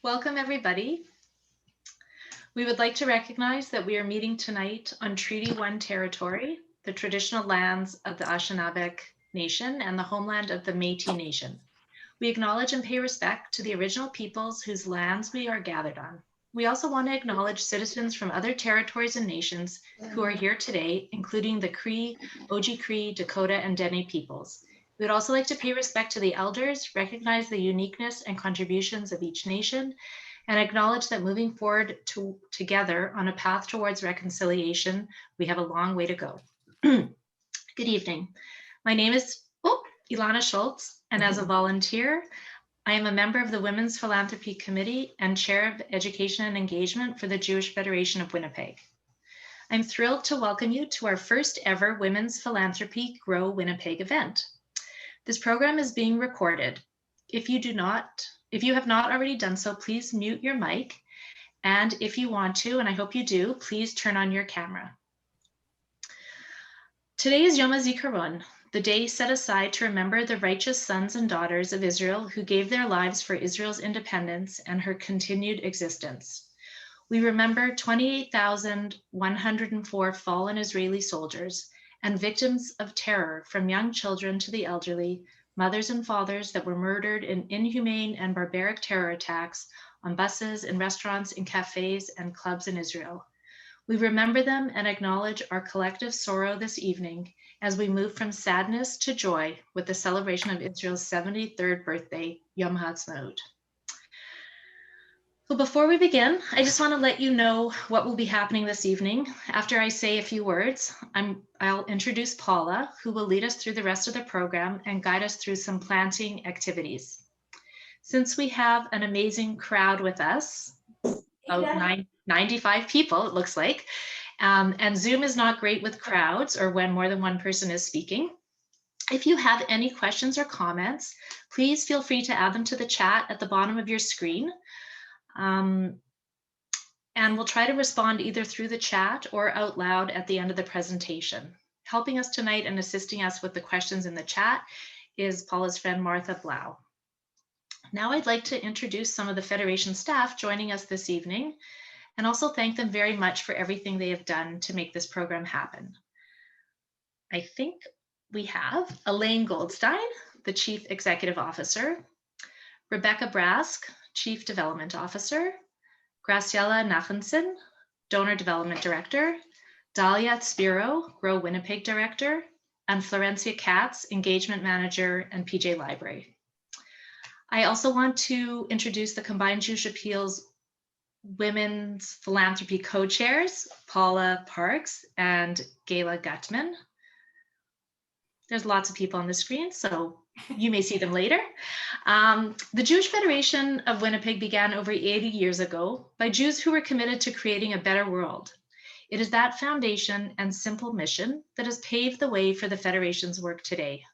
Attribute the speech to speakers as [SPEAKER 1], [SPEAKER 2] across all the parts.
[SPEAKER 1] Welcome, everybody. We would like to recognize that we are meeting tonight on Treaty 1 territory, the traditional lands of the Anishinaabe Nation and the homeland of the Métis Nation. We acknowledge and pay respect to the original peoples whose lands we are gathered on. We also want to acknowledge citizens from other territories and nations who are here today, including the Cree, Oji-Cree, Dakota, and Dene peoples. We would also like to pay respect to the elders, recognize the uniqueness and contributions of each nation, and acknowledge that moving forward together on a path towards reconciliation, we have a long way to go. Good evening. My name is Ilana Schultz, and as a volunteer, I am a member of the Women's Philanthropy Committee and Chair of Education and Engagement for the Jewish Federation of Winnipeg. I'm thrilled to welcome you to our first ever Women's Philanthropy Grow Winnipeg event. This program is being recorded. If you have not already done so, please mute your mic. And if you want to, and I hope you do, please turn on your camera. Today is Yom HaZikaron, the day set aside to remember the righteous sons and daughters of Israel who gave their lives for Israel's independence and her continued existence. We remember 28,104 fallen Israeli soldiers and victims of terror, from young children to the elderly, mothers and fathers that were murdered in inhumane and barbaric terror attacks on buses, in restaurants, in cafes, and clubs in Israel. We remember them and acknowledge our collective sorrow this evening as we move from sadness to joy with the celebration of Israel's 73rd birthday, Yom HaAtzmaut. So before we begin, I just want to let you know what will be happening this evening. After I say a few words, I'll introduce Paula, who will lead us through the rest of the program and guide us through some planting activities. Since we have an amazing crowd with us, about 95 people, it looks like, and Zoom is not great with crowds or when more than one person is speaking. If you have any questions or comments, please feel free to add them to the chat at the bottom of your screen. And we'll try to respond either through the chat or out loud at the end of the presentation. Helping us tonight and assisting us with the questions in the chat is Paula's friend, Martha Blau. Now I'd like to introduce some of the Federation staff joining us this evening, and also thank them very much for everything they have done to make this program happen. I think we have Elaine Goldstein, the Chief Executive Officer, Rebecca Brask, Chief Development Officer, Graciela Nachensen, Donor Development Director, Dalia Spiro, GrowWinnipeg Director, and Florencia Katz, Engagement Manager and PJ Library. I also want to introduce the Combined Jewish Appeals Women's Philanthropy Co-Chairs, Paula Parks and Gayla Gutman. There's lots of people on the screen, so you may see them later. The Jewish Federation of Winnipeg began over 80 years ago by Jews who were committed to creating a better world. It is that foundation and simple mission that has paved the way for the Federation's work today.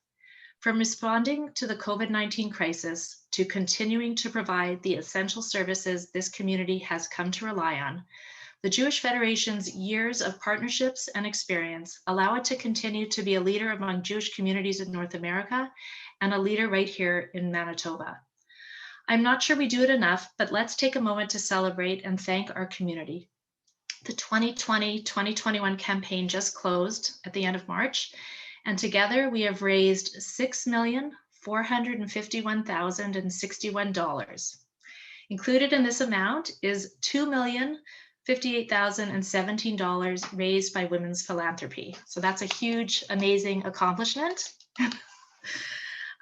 [SPEAKER 1] From responding to the COVID-19 crisis to continuing to provide the essential services this community has come to rely on, the Jewish Federation's years of partnerships and experience allow it to continue to be a leader among Jewish communities in North America and a leader right here in Manitoba. I'm not sure we do it enough, but let's take a moment to celebrate and thank our community. The 2020-2021 campaign just closed at the end of March, and together we have raised $6,451,061. Included in this amount is $2,058,017 raised by Women's Philanthropy. So that's a huge, amazing accomplishment.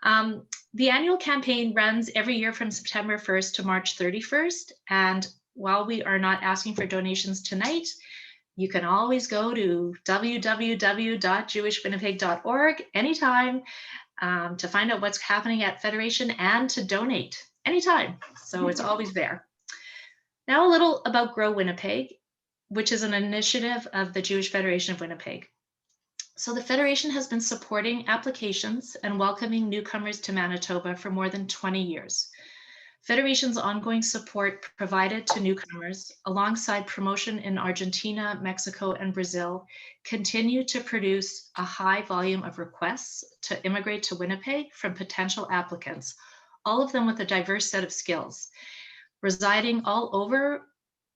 [SPEAKER 1] The annual campaign runs every year from September 1st to March 31st. And while we are not asking for donations tonight, you can always go to www.jewishwinnipeg.org anytime to find out what's happening at Federation and to donate anytime. So it's always there. Now a little about Grow Winnipeg, which is an initiative of the Jewish Federation of Winnipeg. So the Federation has been supporting applications and welcoming newcomers to Manitoba for more than 20 years. Federation's ongoing support provided to newcomers, alongside promotion in Argentina, Mexico, and Brazil, continue to produce a high volume of requests to immigrate to Winnipeg from potential applicants, all of them with a diverse set of skills, residing all over,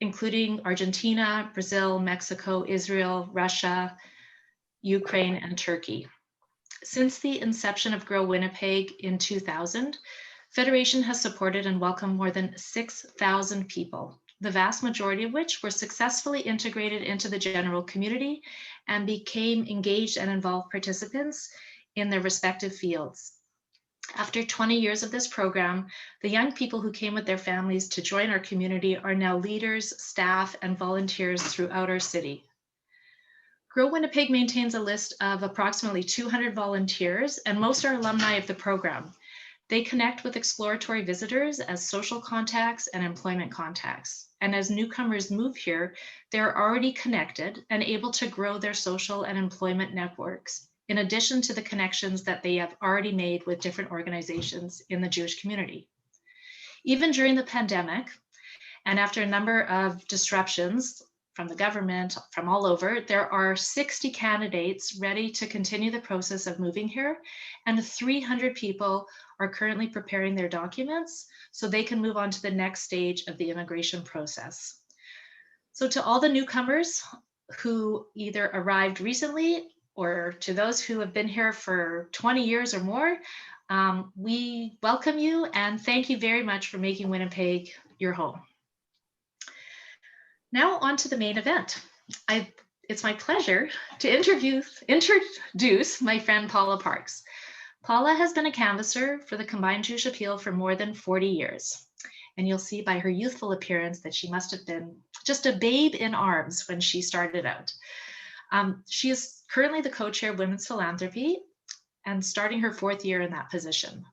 [SPEAKER 1] including Argentina, Brazil, Mexico, Israel, Russia, Ukraine, and Turkey. Since the inception of Grow Winnipeg in 2000, Federation has supported and welcomed more than 6,000 people, the vast majority of which were successfully integrated into the general community and became engaged and involved participants in their respective fields. After 20 years of this program, the young people who came with their families to join our community are now leaders, staff, and volunteers throughout our city. Grow Winnipeg maintains a list of approximately 200 volunteers, and most are alumni of the program. They connect with exploratory visitors as social contacts and employment contacts. And as newcomers move here, they're already connected and able to grow their social and employment networks, in addition to the connections that they have already made with different organizations in the Jewish community. Even during the pandemic, and after a number of disruptions from the government, from all over, there are 60 candidates ready to continue the process of moving here, and 300 people are currently preparing their documents so they can move on to the next stage of the immigration process. So to all the newcomers who either arrived recently or to those who have been here for 20 years or more, we welcome you and thank you very much for making Winnipeg your home. Now on to the main event. It's my pleasure to introduce my friend Paula Parks. Paula has been a canvasser for the Combined Jewish Appeal for more than 40 years. And you'll see by her youthful appearance that she must have been just a babe in arms when she started out. She is currently the co-chair of Women's Philanthropy and starting her 4th year in that position.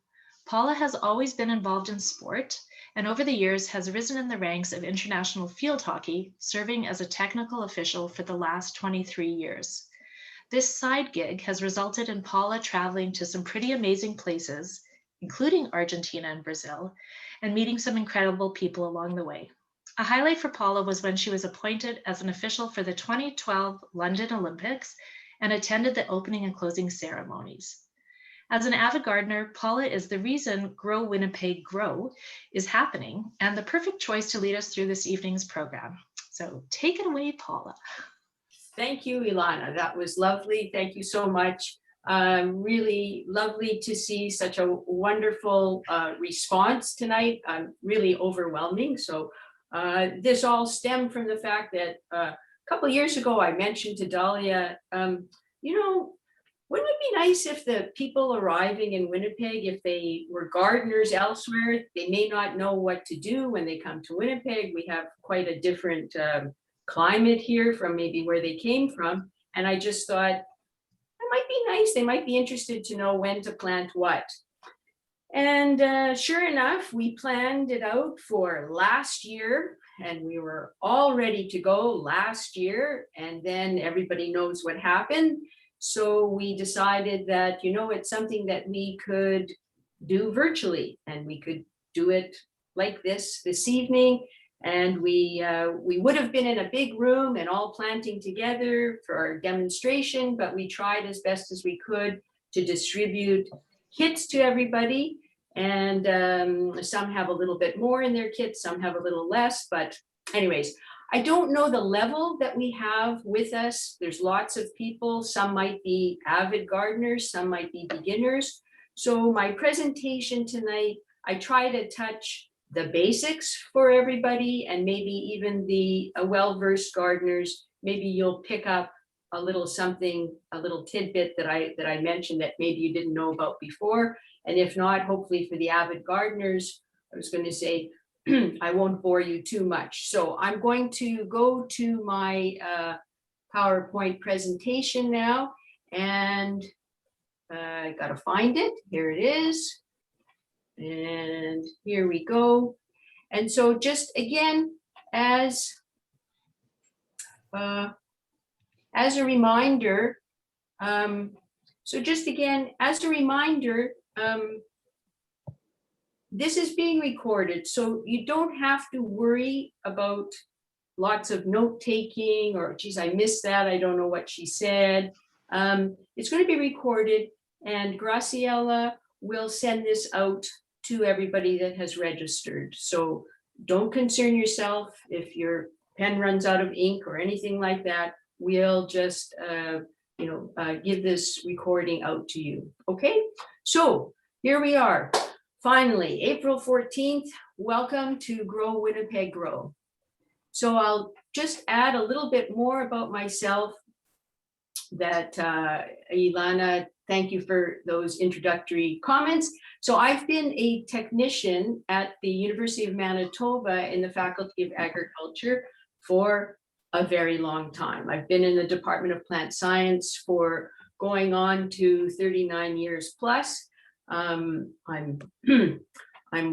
[SPEAKER 1] Paula has always been involved in sport and over the years has risen in the ranks of international field hockey, serving as a technical official for the last 23 years. This side gig has resulted in Paula traveling to some pretty amazing places, including Argentina and Brazil, and meeting some incredible people along the way. A highlight for Paula was when she was appointed as an official for the 2012 London Olympics and attended the opening and closing ceremonies. As an avid gardener, Paula is the reason Grow Winnipeg Grow is happening and the perfect choice to lead us through this evening's program. So take it away, Paula.
[SPEAKER 2] Thank you, Ilana. That was lovely. Thank you so much. Really lovely to see such a wonderful response tonight. Really overwhelming. So this all stemmed from the fact that a couple of years ago, I mentioned to Dahlia, wouldn't it be nice if the people arriving in Winnipeg, if they were gardeners elsewhere, they may not know what to do when they come to Winnipeg. We have quite a different climate here from maybe where they came from. And I just thought it might be nice. They might be interested to know when to plant what. And sure enough, we planned it out for last year and we were all ready to go last year. And then everybody knows what happened. So we decided that, it's something that we could do virtually and we could do it like this evening. And we would have been in a big room and all planting together for our demonstration, but we tried as best as we could to distribute kits to everybody. And some have a little bit more in their kits, some have a little less, but anyways, I don't know the level that we have with us. There's lots of people. Some might be avid gardeners, some might be beginners. So my presentation tonight, I try to touch the basics for everybody and maybe even the well-versed gardeners. Maybe you'll pick up a little something, a little tidbit that I mentioned that maybe you didn't know about before. And if not, hopefully for the avid gardeners, I was going to say, I won't bore you too much. So I'm going to go to my PowerPoint presentation now, and I got to find it. Here it is. And here we go. And so just again, as a reminder, this is being recorded, so you don't have to worry about lots of note taking or, geez, I missed that, I don't know what she said. It's going to be recorded, and Graciela will send this out to everybody that has registered. So Don't concern yourself if your pen runs out of ink or anything like that. We'll just, give this recording out to you. Okay, so here we are. Finally, April 14th, welcome to Grow Winnipeg Grow. So I'll just add a little bit more about myself that Ilana, thank you for those introductory comments. So I've been a technician at the University of Manitoba in the Faculty of Agriculture for a very long time. I've been in the Department of Plant Science for going on to 39 years plus. I'm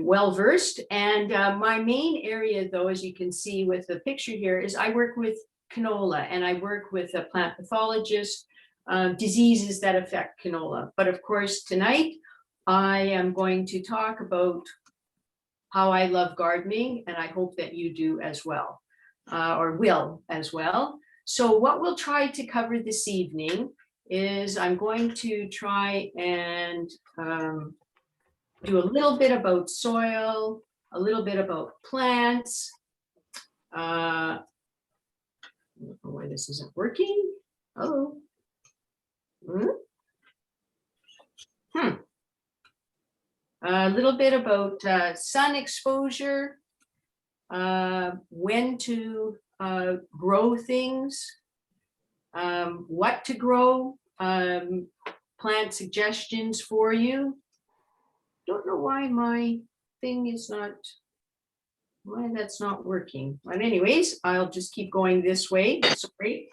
[SPEAKER 2] well versed, and my main area, though, as you can see with the picture here, is I work with canola, and I work with a plant pathologist, diseases that affect canola. But of course, tonight I am going to talk about how I love gardening, and I hope that you do as well, or will as well. So what we'll try to cover this evening is I'm going to try and do a little bit about soil, a little bit about plants. I don't know why this isn't working. Oh. A little bit about sun exposure, when to grow things, what to grow, plant suggestions for you. Don't know why my thing is not, why that's not working. But anyways, I'll just keep going this way. Sorry.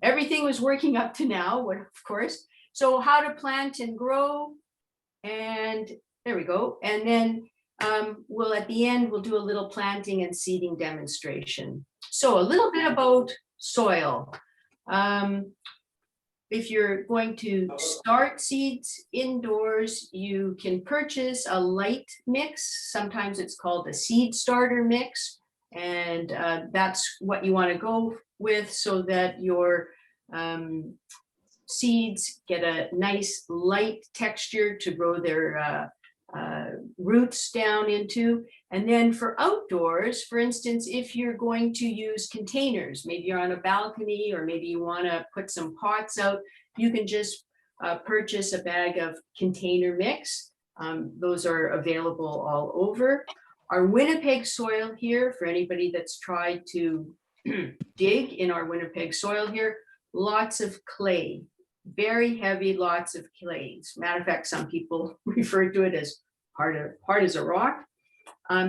[SPEAKER 2] Everything was working up to now, of course. So how to plant and grow, and there we go. And then we'll, at the end, we'll do a little planting and seeding demonstration. So a little bit about soil. If you're going to start seeds indoors, you can purchase a light mix. Sometimes it's called a seed starter mix. And that's what you want to go with so that your seeds get a nice light texture to grow their roots down into. And then for outdoors, for instance, if you're going to use containers, maybe you're on a balcony or maybe you want to put some pots out, you can just purchase a bag of container mix. Those are available all over. Our Winnipeg soil here, for anybody that's tried to dig in our Winnipeg soil here, lots of clay, very heavy, lots of clays. Matter of fact, some people refer to it as hard as a rock.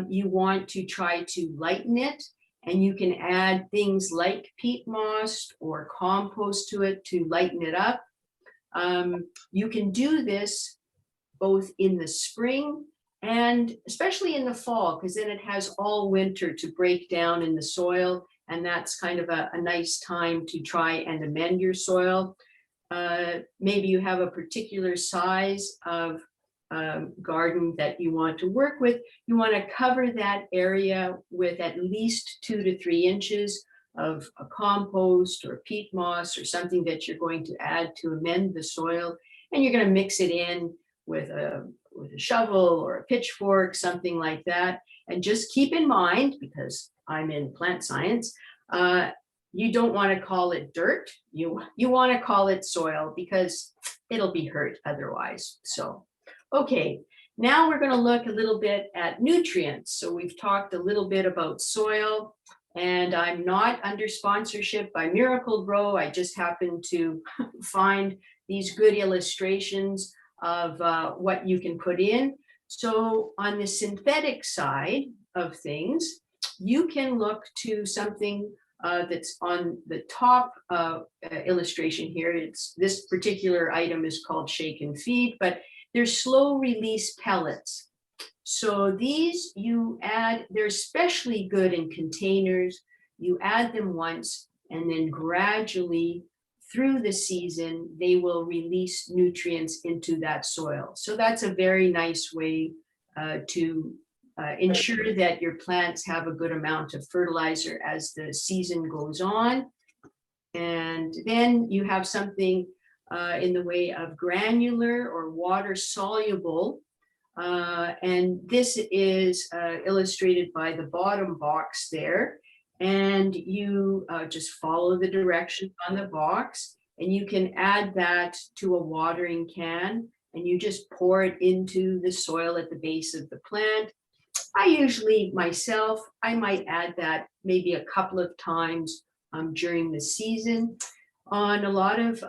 [SPEAKER 2] You want to try to lighten it, and you can add things like peat moss or compost to it to lighten it up. You can do this both in the spring and especially in the fall, because then it has all winter to break down in the soil, and that's kind of a nice time to try and amend your soil. Maybe you have a particular size of garden that you want to work with. You want to cover that area with at least 2 to 3 inches of a compost or peat moss or something that you're going to add to amend the soil, and you're going to mix it in with a shovel or a pitchfork, something like that. And just keep in mind, because I'm in plant science, you don't want to call it dirt. You want to call it soil, because it'll be hurt otherwise. So, okay, now we're going to look a little bit at nutrients. So we've talked a little bit about soil, and I'm not under sponsorship by Miracle Grow. I just happened to find these good illustrations of what you can put in. So on the synthetic side of things, you can look to something that's on the top illustration here. It's this particular item is called Shake and Feed, but they're slow release pellets. So these you add, they're especially good in containers. You add them once, and then gradually through the season, they will release nutrients into that soil. So that's a very nice way to ensure that your plants have a good amount of fertilizer as the season goes on. And then you have something in the way of granular or water soluble And this is illustrated by the bottom box there. And you just follow the directions on the box, and you can add that to a watering can, and you just pour it into the soil at the base of the plant. I usually myself, I might add that maybe a couple of times during the season. On a lot of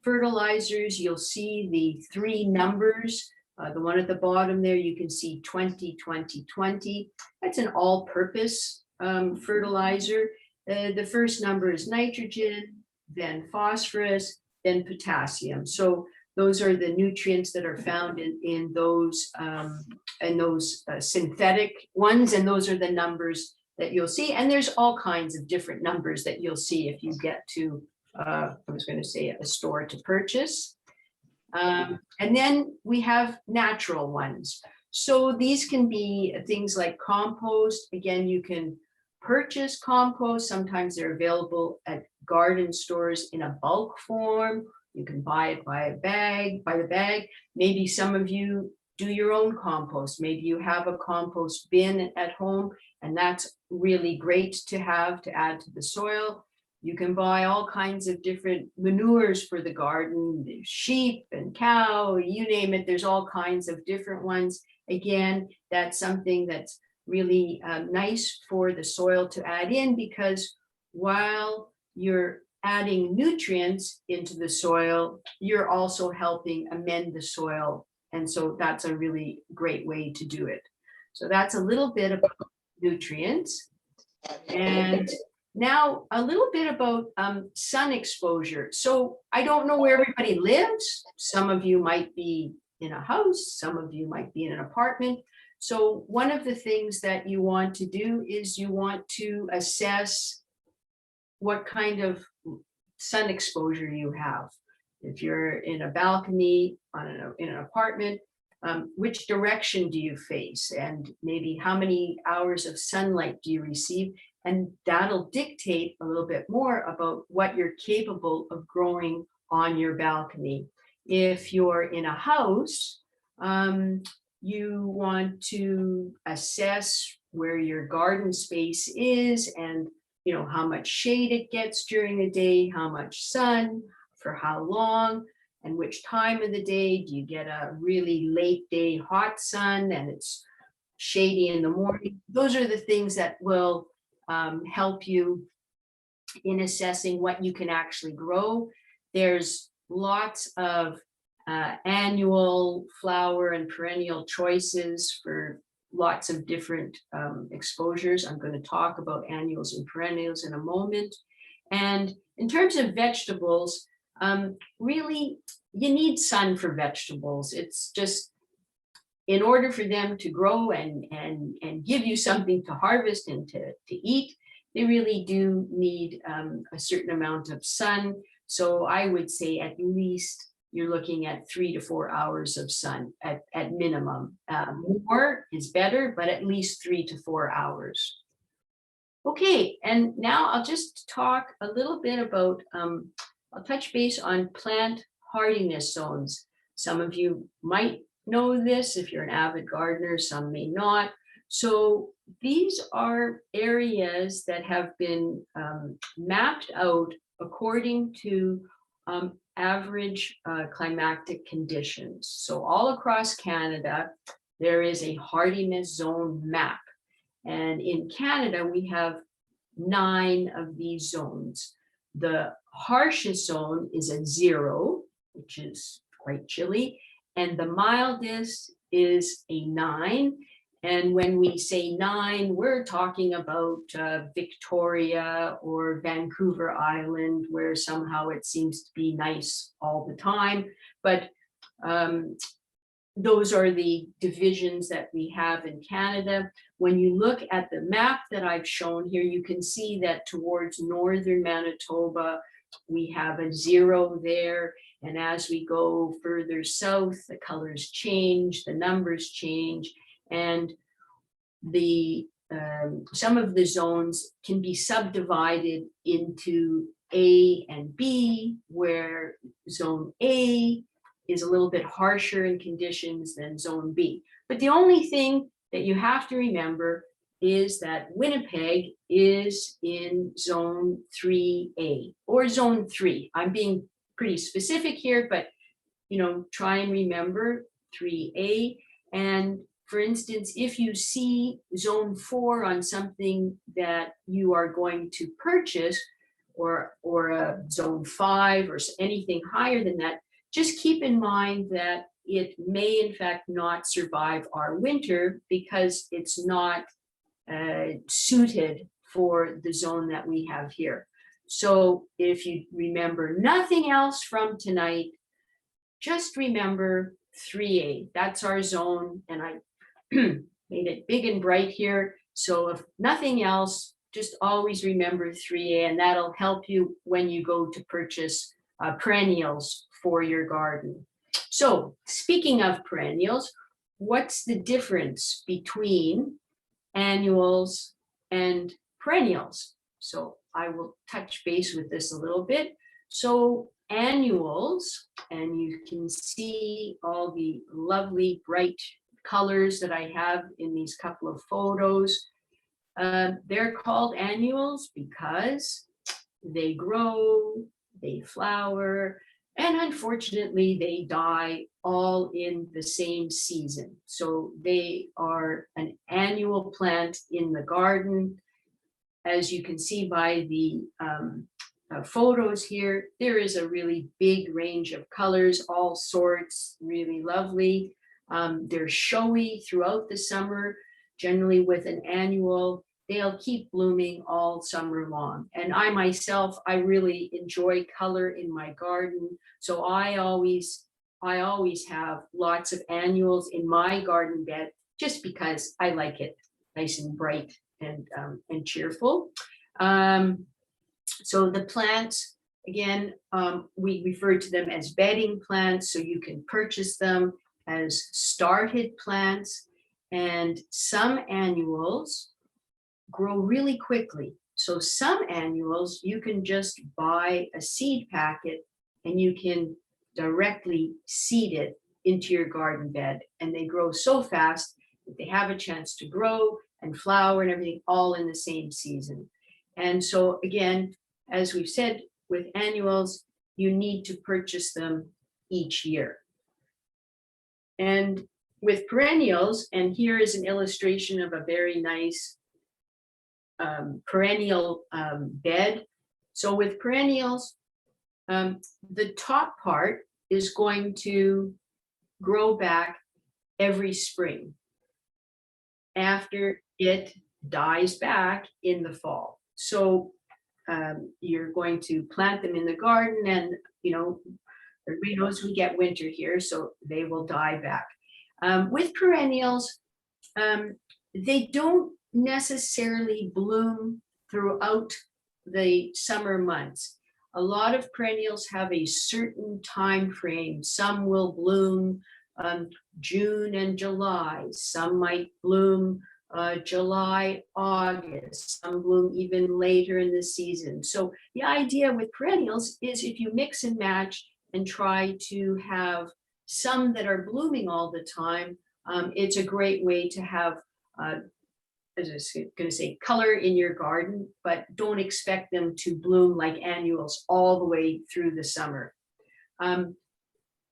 [SPEAKER 2] fertilizers, you'll see the 3 numbers. The one at the bottom there, you can see 20, 20, 20. That's an all-purpose fertilizer. The first number is nitrogen, then phosphorus, then potassium. So those are the nutrients that are found in those synthetic ones, and those are the numbers that you'll see. And there's all kinds of different numbers that you'll see if you get to, I was going to say, a store to purchase. And then we have natural ones. So these can be things like compost. Again, you can purchase compost. Sometimes they're available at garden stores in a bulk form. You can buy it by the bag. Maybe some of you do your own compost. Maybe you have a compost bin at home, and that's really great to have to add to the soil. You can buy all kinds of different manures for the garden, sheep and cow, you name it. There's all kinds of different ones. Again, that's something that's really nice for the soil to add in, because while you're adding nutrients into the soil, you're also helping amend the soil. And so that's a really great way to do it. So that's a little bit about nutrients. And now a little bit about sun exposure. So I don't know where everybody lives. Some of you might be in a house, some of you might be in an apartment. So one of the things that you want to do is you want to assess what kind of sun exposure you have. If you're in a balcony in an apartment, which direction do you face, and maybe how many hours of sunlight do you receive? And that'll dictate a little bit more about what you're capable of growing on your balcony. If you're in a house, you want to assess where your garden space is, and how much shade it gets during the day, how much sun, for how long, and which time of the day. Do you get a really late day hot sun and it's shady in the morning? Those are the things that will help you in assessing what you can actually grow. There's lots of annual, flower, and perennial choices for lots of different exposures. I'm going to talk about annuals and perennials in a moment. And in terms of vegetables, really, you need sun for vegetables. It's just, in order for them to grow and give you something to harvest and to eat, they really do need a certain amount of sun. So I would say at least you're looking at 3 to 4 hours of sun at minimum. More is better, but at least 3 to 4 hours. Okay, and now I'll just talk a little bit about, I'll touch base on plant hardiness zones. Some of you might know this if you're an avid gardener, some may not. So these are areas that have been mapped out according to average climatic conditions. So all across Canada, there is a hardiness zone map. And in Canada, we have 9 of these zones. The harshest zone is a 0, which is quite chilly, and the mildest is a 9. And when we say 9, we're talking about Victoria or Vancouver Island, where somehow it seems to be nice all the time. But those are the divisions that we have in Canada. When you look at the map that I've shown here, you can see that towards northern Manitoba, we have a 0 there. And as we go further south, the colors change, the numbers change. And the some of the zones can be subdivided into A and B, where zone A is a little bit harsher in conditions than zone B. But the only thing that you have to remember is that Winnipeg is in zone 3A or zone 3. I'm being pretty specific here, but try and remember 3A. And for instance, if you see zone 4 on something that you are going to purchase, or a zone 5 or anything higher than that, just keep in mind that it may in fact not survive our winter because it's not suited for the zone that we have here. So if you remember nothing else from tonight, just remember 3A. That's our zone, and I made it big and bright here. So if nothing else, just always remember 3A, and that'll help you when you go to purchase perennials for your garden. So speaking of perennials, what's the difference between annuals and perennials? So I will touch base with this a little bit. So annuals, and you can see all the lovely bright colors that I have in these couple of photos. They're called annuals because they grow, they flower, and unfortunately they die all in the same season. So they are an annual plant in the garden. As you can see by the photos here, there is a really big range of colors, all sorts, really lovely. They're showy throughout the summer. Generally with an annual, they'll keep blooming all summer long. And I myself, I really enjoy color in my garden. So I always have lots of annuals in my garden bed just because I like it nice and bright and cheerful. So the plants, again, we refer to them as bedding plants, so you can purchase them as started plants. And some annuals grow really quickly. So some annuals, you can just buy a seed packet and you can directly seed it into your garden bed. And they grow so fast that they have a chance to grow and flower and everything all in the same season. And so again, as we've said, with annuals, you need to purchase them each year. And with perennials, and here is an illustration of a very nice perennial bed. So with perennials, the top part is going to grow back every spring after it dies back in the fall. So you're going to plant them in the garden, and everybody knows we get winter here, so they will die back. With perennials, they don't necessarily bloom throughout the summer months. A lot of perennials have a certain time frame. Some will bloom June and July. Some might bloom July, August. Some bloom even later in the season. So the idea with perennials is if you mix and match and try to have some that are blooming all the time, it's a great way to have, as I was going to say, color in your garden, but don't expect them to bloom like annuals all the way through the summer.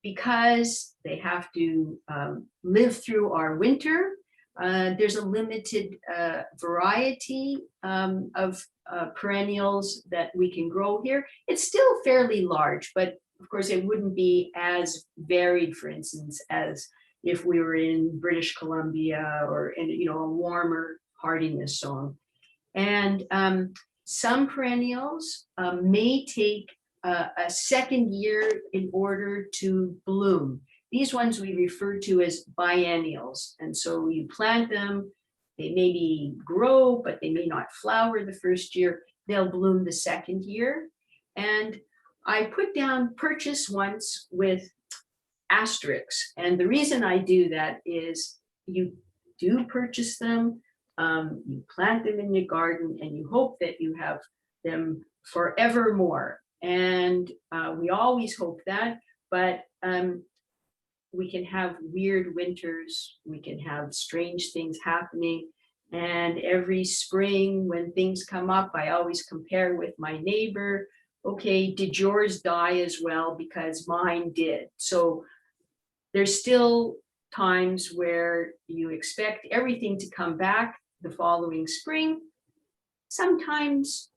[SPEAKER 2] Because they have to live through our winter, there's a limited variety of perennials that we can grow here. It's still fairly large, but of course it wouldn't be as varied, for instance, as if we were in British Columbia or in a warmer hardiness zone. And some perennials may take a second year in order to bloom. These ones we refer to as biennials. And so you plant them, they maybe grow, but they may not flower the first year. They'll bloom the second year. And I put down purchase once with asterisks. And the reason I do that is you do purchase them, you plant them in your garden, and you hope that you have them forevermore. And we always hope that, but we can have weird winters, we can have strange things happening. And every spring when things come up, I always compare with my neighbor. Okay, did yours die as well? Because mine did. So there's still times where you expect everything to come back the following spring. Sometimes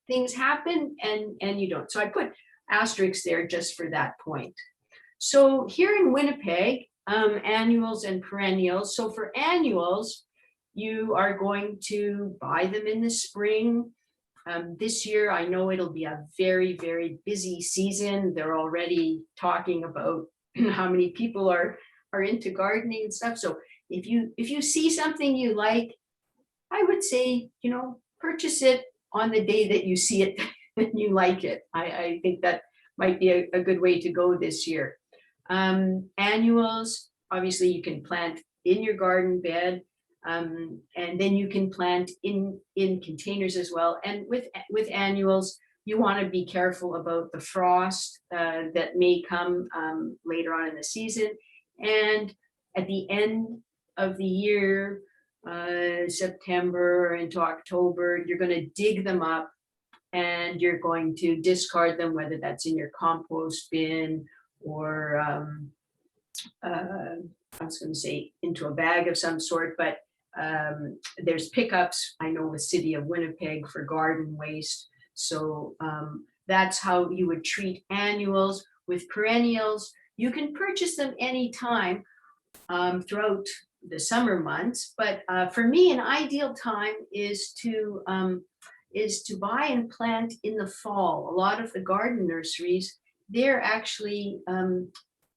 [SPEAKER 2] things happen and you don't. So I put asterisks there just for that point. So here in Winnipeg, annuals and perennials. So for annuals, you are going to buy them in the spring. This year, I know it'll be a very, very busy season. They're already talking about how many people are into gardening and stuff. So if you see something you like, I would say, purchase it on the day that you see it and you like it. I think that might be a good way to go this year. Annuals, obviously you can plant in your garden bed, and then you can plant in containers as well. And with annuals, you want to be careful about the frost that may come later on in the season. And at the end of the year, September into October, you're going to dig them up and you're going to discard them, whether that's in your compost bin or I was going to say into a bag of some sort, but there's pickups, I know, with City of Winnipeg for garden waste. So that's how you would treat annuals. With perennials, you can purchase them anytime throughout the summer months. But for me, an ideal time is to buy and plant in the fall. A lot of the garden nurseries, they're actually,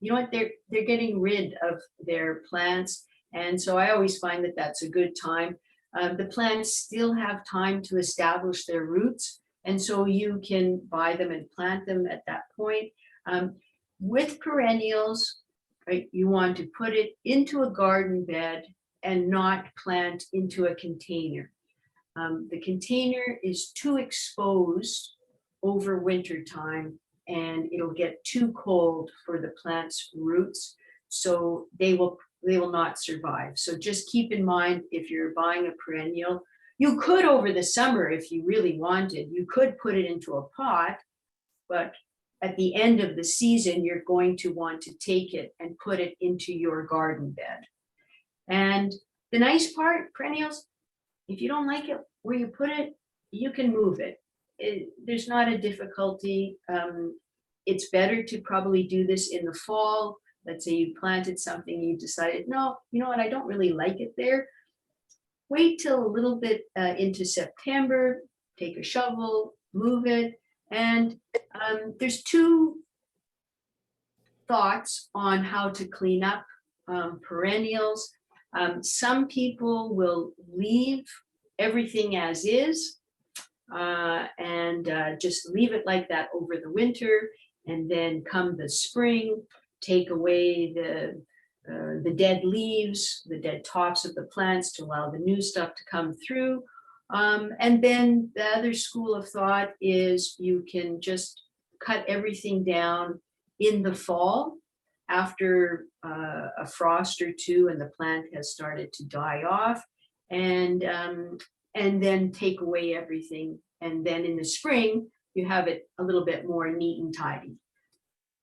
[SPEAKER 2] they're getting rid of their plants. And so I always find that that's a good time. The plants still have time to establish their roots. And so you can buy them and plant them at that point. With perennials, right, you want to put it into a garden bed and not plant into a container. The container is too exposed over winter time and it'll get too cold for the plant's roots. So they will not survive. So just keep in mind, if you're buying a perennial, you could over the summer, if you really wanted, you could put it into a pot, but at the end of the season, you're going to want to take it and put it into your garden bed. And the nice part, perennials, if you don't like it where you put it, you can move it. There's not a difficulty. It's better to probably do this in the fall. Let's say you planted something, you decided, no, you know what, I don't really like it there. Wait till a little bit into September, take a shovel, move it. And there's two thoughts on how to clean up perennials. Some people will leave everything as is and just leave it like that over the winter. And then come the spring, take away the dead leaves, the dead tops of the plants to allow the new stuff to come through. And then the other school of thought is you can just cut everything down in the fall after a frost or two and the plant has started to die off, and then take away everything. And then in the spring, you have it a little bit more neat and tidy.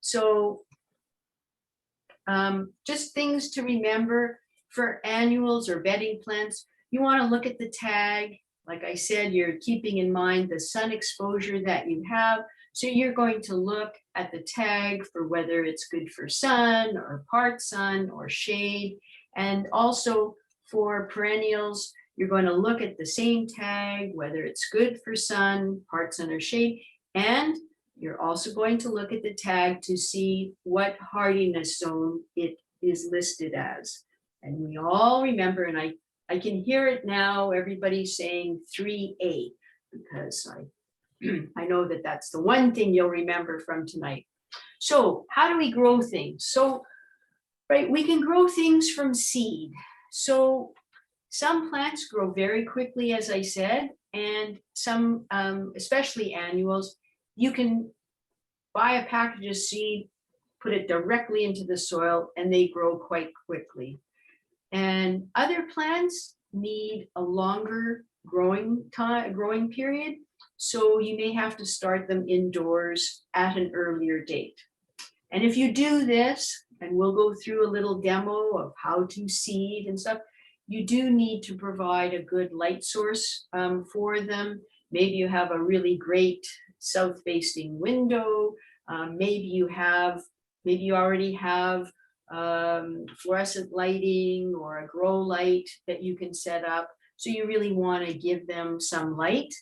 [SPEAKER 2] So just things to remember for annuals or bedding plants. You want to look at the tag. Like I said, you're keeping in mind the sun exposure that you have. So you're going to look at the tag for whether it's good for sun or part sun or shade. And also for perennials, you're going to look at the same tag, whether it's good for sun, part sun or shade. And you're also going to look at the tag to see what hardiness zone it is listed as. And we all remember, and I can hear it now, everybody's saying 3A, because I know that that's the one thing you'll remember from tonight. So how do we grow things? So, right, we can grow things from seed. So some plants grow very quickly, as I said, and some, especially annuals, you can buy a package of seed, put it directly into the soil and they grow quite quickly. And other plants need a longer growing period. So you may have to start them indoors at an earlier date. And if you do this, and we'll go through a little demo of how to seed and stuff, you do need to provide a good light source for them. Maybe you have a really great south-facing window. Maybe you already have fluorescent lighting or a grow light that you can set up. So you really want to give them some light.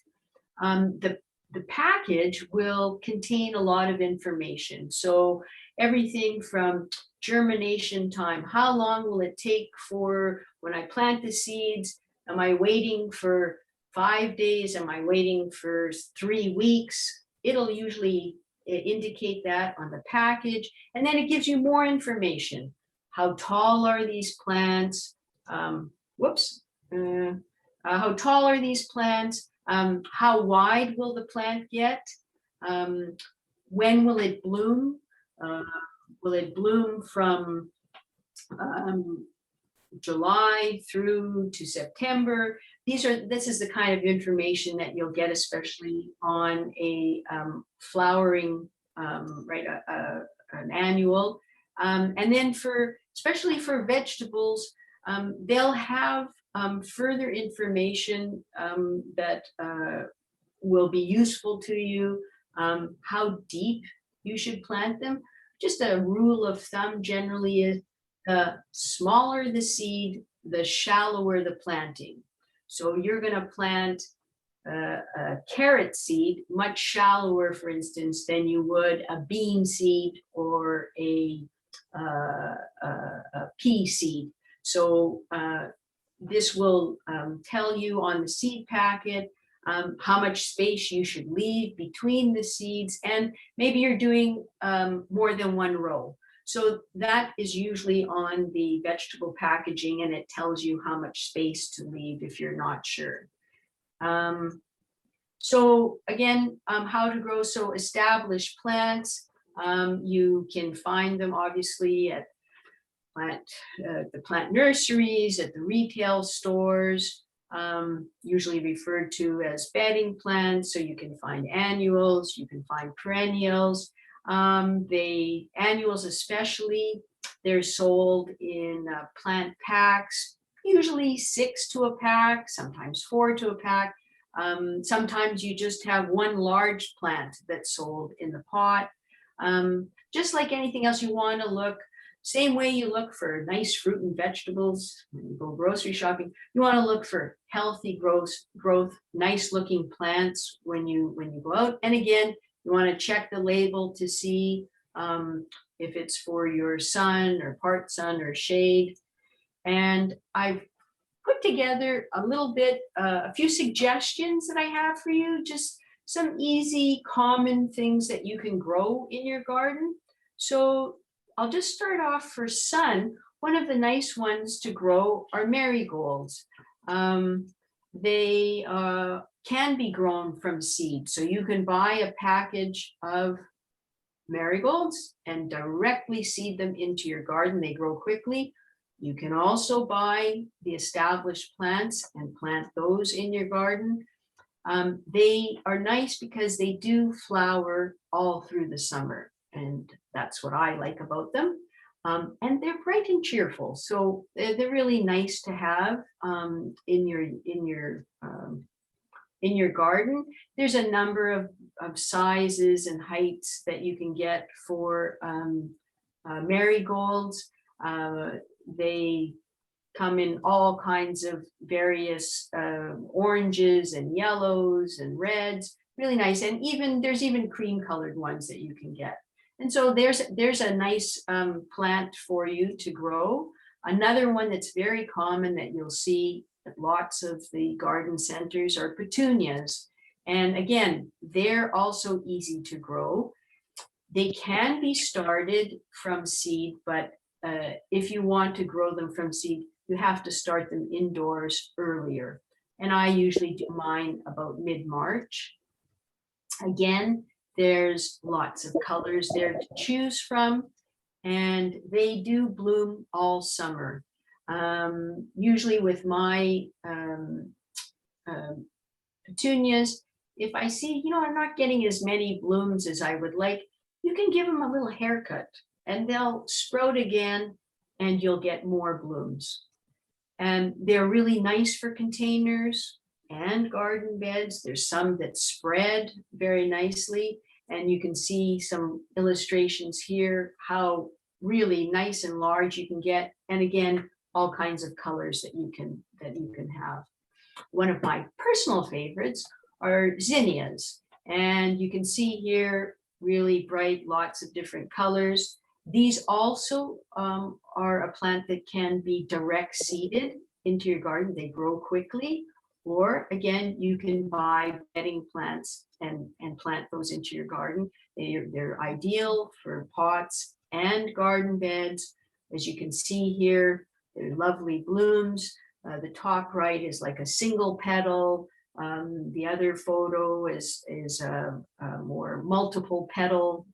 [SPEAKER 2] The package will contain a lot of information. So everything from germination time, how long will it take for when I plant the seeds? Am I waiting for 5 days? Am I waiting for 3 weeks? It'll usually indicate that on the package. And then it gives you more information. How tall are these plants? How tall are these plants? How wide will the plant get? When will it bloom? Will it bloom from July through to September? This is the kind of information that you'll get, especially on a flowering, an annual. And then especially for vegetables, they'll have further information that will be useful to you, how deep you should plant them. Just a rule of thumb generally is the smaller the seed, the shallower the planting. So you're going to plant a carrot seed much shallower, for instance, than you would a bean seed or a pea seed. So this will tell you on the seed packet how much space you should leave between the seeds, and maybe you're doing more than one row. So that is usually on the vegetable packaging, and it tells you how much space to leave if you're not sure. So again, how to grow. So established plants, you can find them obviously at the plant nurseries, at the retail stores, usually referred to as bedding plants. So you can find annuals, you can find perennials. The annuals especially, they're sold in plant packs, usually 6 to a pack, sometimes 4 to a pack. Sometimes you just have one large plant that's sold in the pot. Just like anything else, you want to look same way you look for nice fruit and vegetables when you go grocery shopping. You want to look for healthy growth, nice looking plants when you go out. And again, you want to check the label to see if it's for your sun or part sun or shade. And I've put together a little bit, a few suggestions that I have for you, just some easy, common things that you can grow in your garden. So I'll just start off for sun. One of the nice ones to grow are marigolds. They can be grown from seed. So you can buy a package of marigolds and directly seed them into your garden. They grow quickly. You can also buy the established plants and plant those in your garden. They are nice because they do flower all through the summer, and that's what I like about them. And they're bright and cheerful, so they're really nice to have in your garden. There's a number of sizes and heights that you can get for marigolds. They come in all kinds of various oranges and yellows and reds, really nice. And there's even cream colored ones that you can get. And so there's a nice plant for you to grow. Another one that's very common that you'll see at lots of the garden centers are petunias. And again, they're also easy to grow. They can be started from seed, but if you want to grow them from seed, you have to start them indoors earlier. And I usually do mine about mid-March. Again, there's lots of colors there to choose from. and they do bloom all summer. Usually with my petunias, if I see, I'm not getting as many blooms as I would like, you can give them a little haircut and they'll sprout again and you'll get more blooms. And they're really nice for containers and garden beds. There's some that spread very nicely, and you can see some illustrations here, how really nice and large you can get. And again, all kinds of colors that you can have. One of my personal favorites are zinnias. And you can see here really bright, lots of different colors. These also are a plant that can be direct seeded into your garden. They grow quickly. Or again, you can buy bedding plants and plant those into your garden. They're ideal for pots and garden beds. As you can see here, they're lovely blooms. The top right is like a single petal. The other photo is more multiple petal,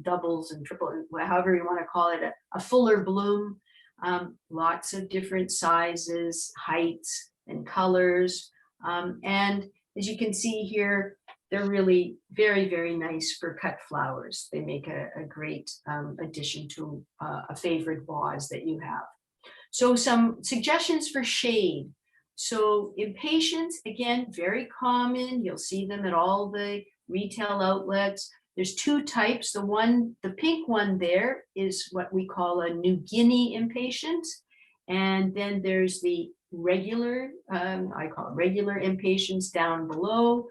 [SPEAKER 2] doubles and triple, however you want to call it, a fuller bloom. Lots of different sizes, heights, and colors. And as you can see here, they're really very, very nice for cut flowers. They make a great addition to a favorite vase that you have. So some suggestions for shade. So impatiens, again, very common. You'll see them at all the retail outlets. There's two types. The pink one there is what we call a New Guinea impatient. And then there's the regular, I call it regular impatiens down below.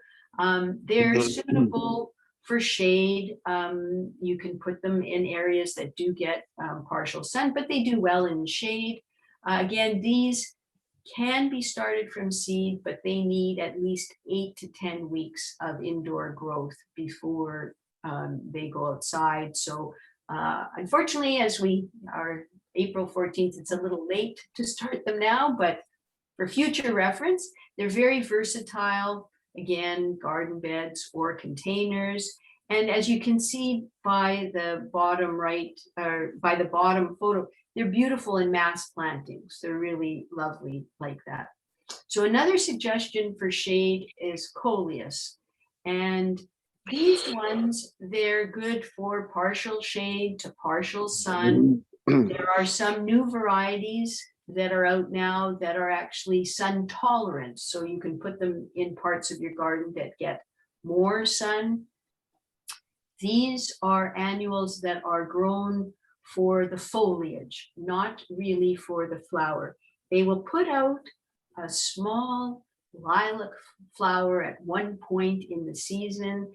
[SPEAKER 2] They're suitable for shade. You can put them in areas that do get partial sun, but they do well in shade. Again, these can be started from seed, but they need at least 8 to 10 weeks of indoor growth before they go outside. So unfortunately, as we are April 14th, it's a little late to start them now, but for future reference, they're very versatile. Again, garden beds or containers. And as you can see by the bottom right, or by the bottom photo, they're beautiful in mass plantings. They're really lovely like that. So another suggestion for shade is coleus. And these ones, they're good for partial shade to partial sun. There are some new varieties that are out now that are actually sun tolerant. So you can put them in parts of your garden that get more sun. These are annuals that are grown for the foliage, not really for the flower. They will put out a small lilac flower at one point in the season.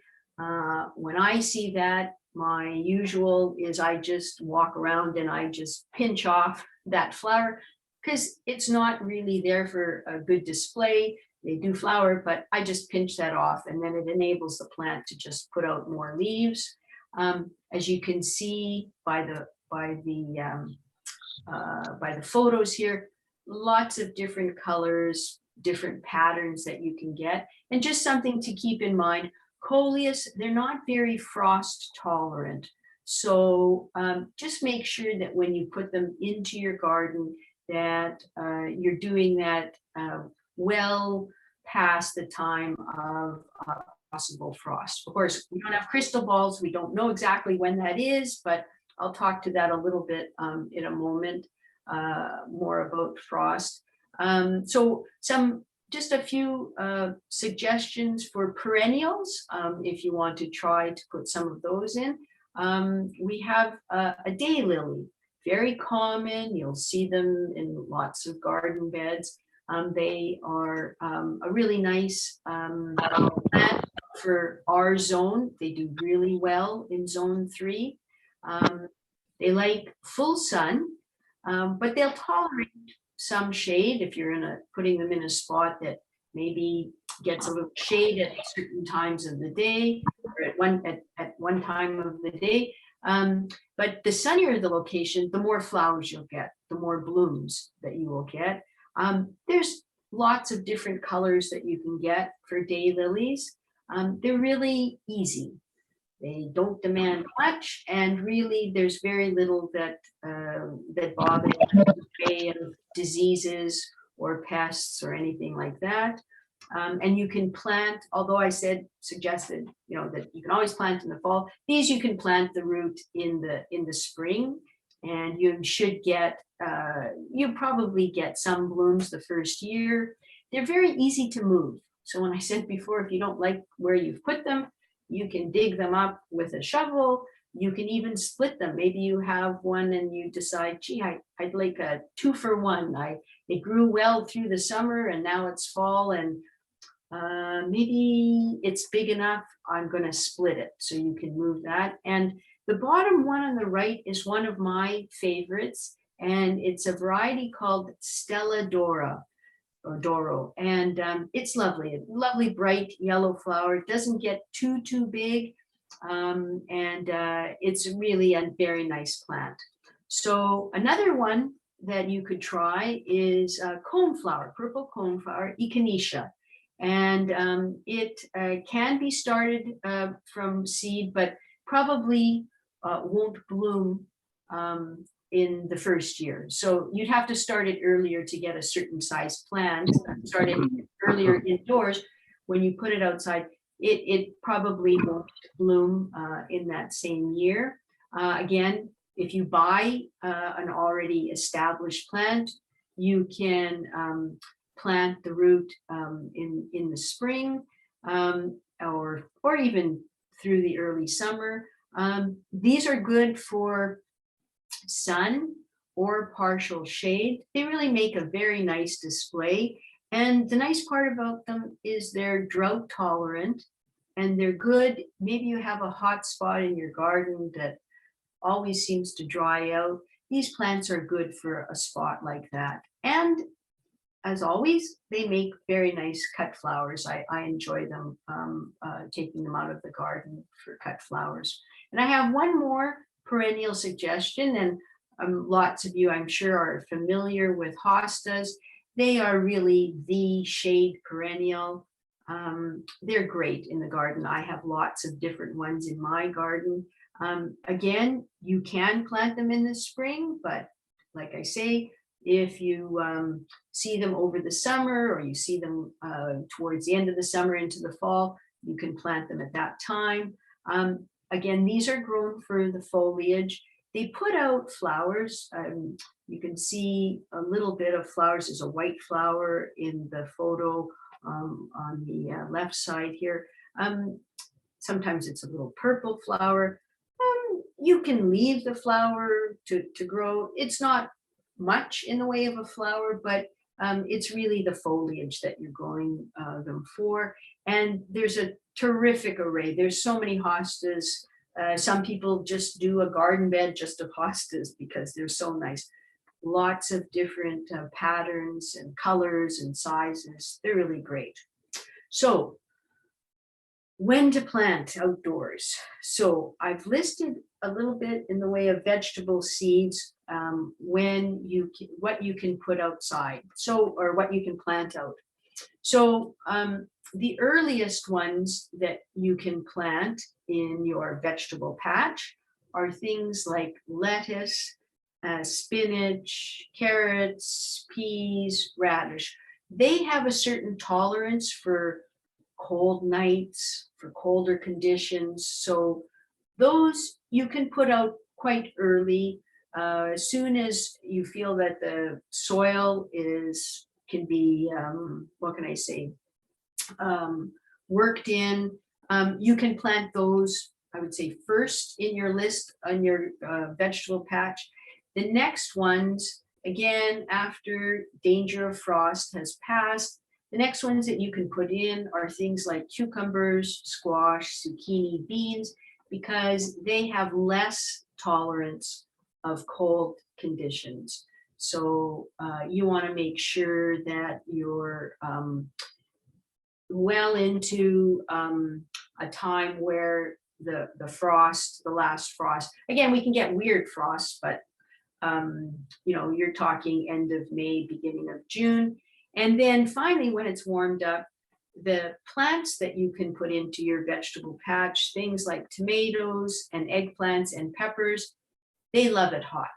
[SPEAKER 2] When I see that, my usual is I just walk around and I just pinch off that flower because it's not really there for a good display. They do flower, but I just pinch that off and then it enables the plant to just put out more leaves. As you can see by the photos here, lots of different colors, different patterns that you can get. And just something to keep in mind, coleus, they're not very frost tolerant. So just make sure that when you put them into your garden that you're doing that well past the time of possible frost. Of course, we don't have crystal balls. We don't know exactly when that is, but I'll talk to that a little bit in a moment, more about frost. So just a few suggestions for perennials, if you want to try to put some of those in. We have a daylily, very common. You'll see them in lots of garden beds. They are a really nice plant for our zone. They do really well in zone 3. They like full sun, but they'll tolerate some shade if you're putting them in a spot that maybe gets a little shade at certain times of the day or at one time of the day. But the sunnier the location, the more flowers you'll get, the more blooms that you will get. There's lots of different colors that you can get for daylilies. They're really easy. They don't demand much, and really there's very little that bothers you in the way of diseases or pests or anything like that. And you can plant, although I suggested, that you can always plant in the fall. These you can plant the root in the spring, and you should get, you probably get some blooms the first year. They're very easy to move. So when I said before, if you don't like where you've put them, you can dig them up with a shovel. You can even split them. Maybe you have one and you decide, gee, I'd like a 2-for-1. It grew well through the summer and now it's fall, and maybe it's big enough, I'm going to split it. So you can move that. And the bottom one on the right is one of my favorites, and it's a variety called Stella Dora. Or Doro, and it's lovely, a lovely bright yellow flower. It doesn't get too big, and it's really a very nice plant. So another one that you could try is coneflower, purple coneflower, echinacea, and it can be started from seed, but probably won't bloom in the first year. So you'd have to start it earlier to get a certain size plant. Start it earlier indoors. When you put it outside, it probably won't bloom in that same year. Again, if you buy an already established plant, you can plant the root in the spring, or even through the early summer. These are good for sun or partial shade. They really make a very nice display. And the nice part about them is they're drought tolerant, and they're good. Maybe you have a hot spot in your garden that always seems to dry out. These plants are good for a spot like that. And as always, they make very nice cut flowers. I enjoy them, taking them out of the garden for cut flowers. And I have one more perennial suggestion, and lots of you, I'm sure, are familiar with hostas. They are really the shade perennial. They're great in the garden. I have lots of different ones in my garden. Again, you can plant them in the spring, but like I say, if you see them over the summer, or you see them towards the end of the summer into the fall, you can plant them at that time. Again, these are grown for the foliage. They put out flowers. You can see a little bit of flowers. There's a white flower in the photo on the left side here. Sometimes it's a little purple flower. You can leave the flower to grow. It's not much in the way of a flower, but it's really the foliage that you're growing them for. And there's a terrific array. There's so many hostas. Some people just do a garden bed just of hostas because they're so nice. Lots of different patterns and colors and sizes. They're really great. So when to plant outdoors. So I've listed a little bit in the way of vegetable seeds, what you can put outside, or what you can plant out. So the earliest ones that you can plant in your vegetable patch are things like lettuce, spinach, carrots, peas, radish. They have a certain tolerance for cold nights, for colder conditions. So those you can put out quite early. As soon as you feel that the soil can be, what can I say, worked in, you can plant those, I would say, first in your list on your vegetable patch. The next ones, again, after danger of frost has passed, the next ones that you can put in are things like cucumbers, squash, zucchini, beans, because they have less tolerance of cold conditions. So you want to make sure that you're well into a time where the last frost, again, we can get weird frosts, but you're talking end of May, beginning of June. And then finally, when it's warmed up, the plants that you can put into your vegetable patch, things like tomatoes and eggplants and peppers, they love it hot.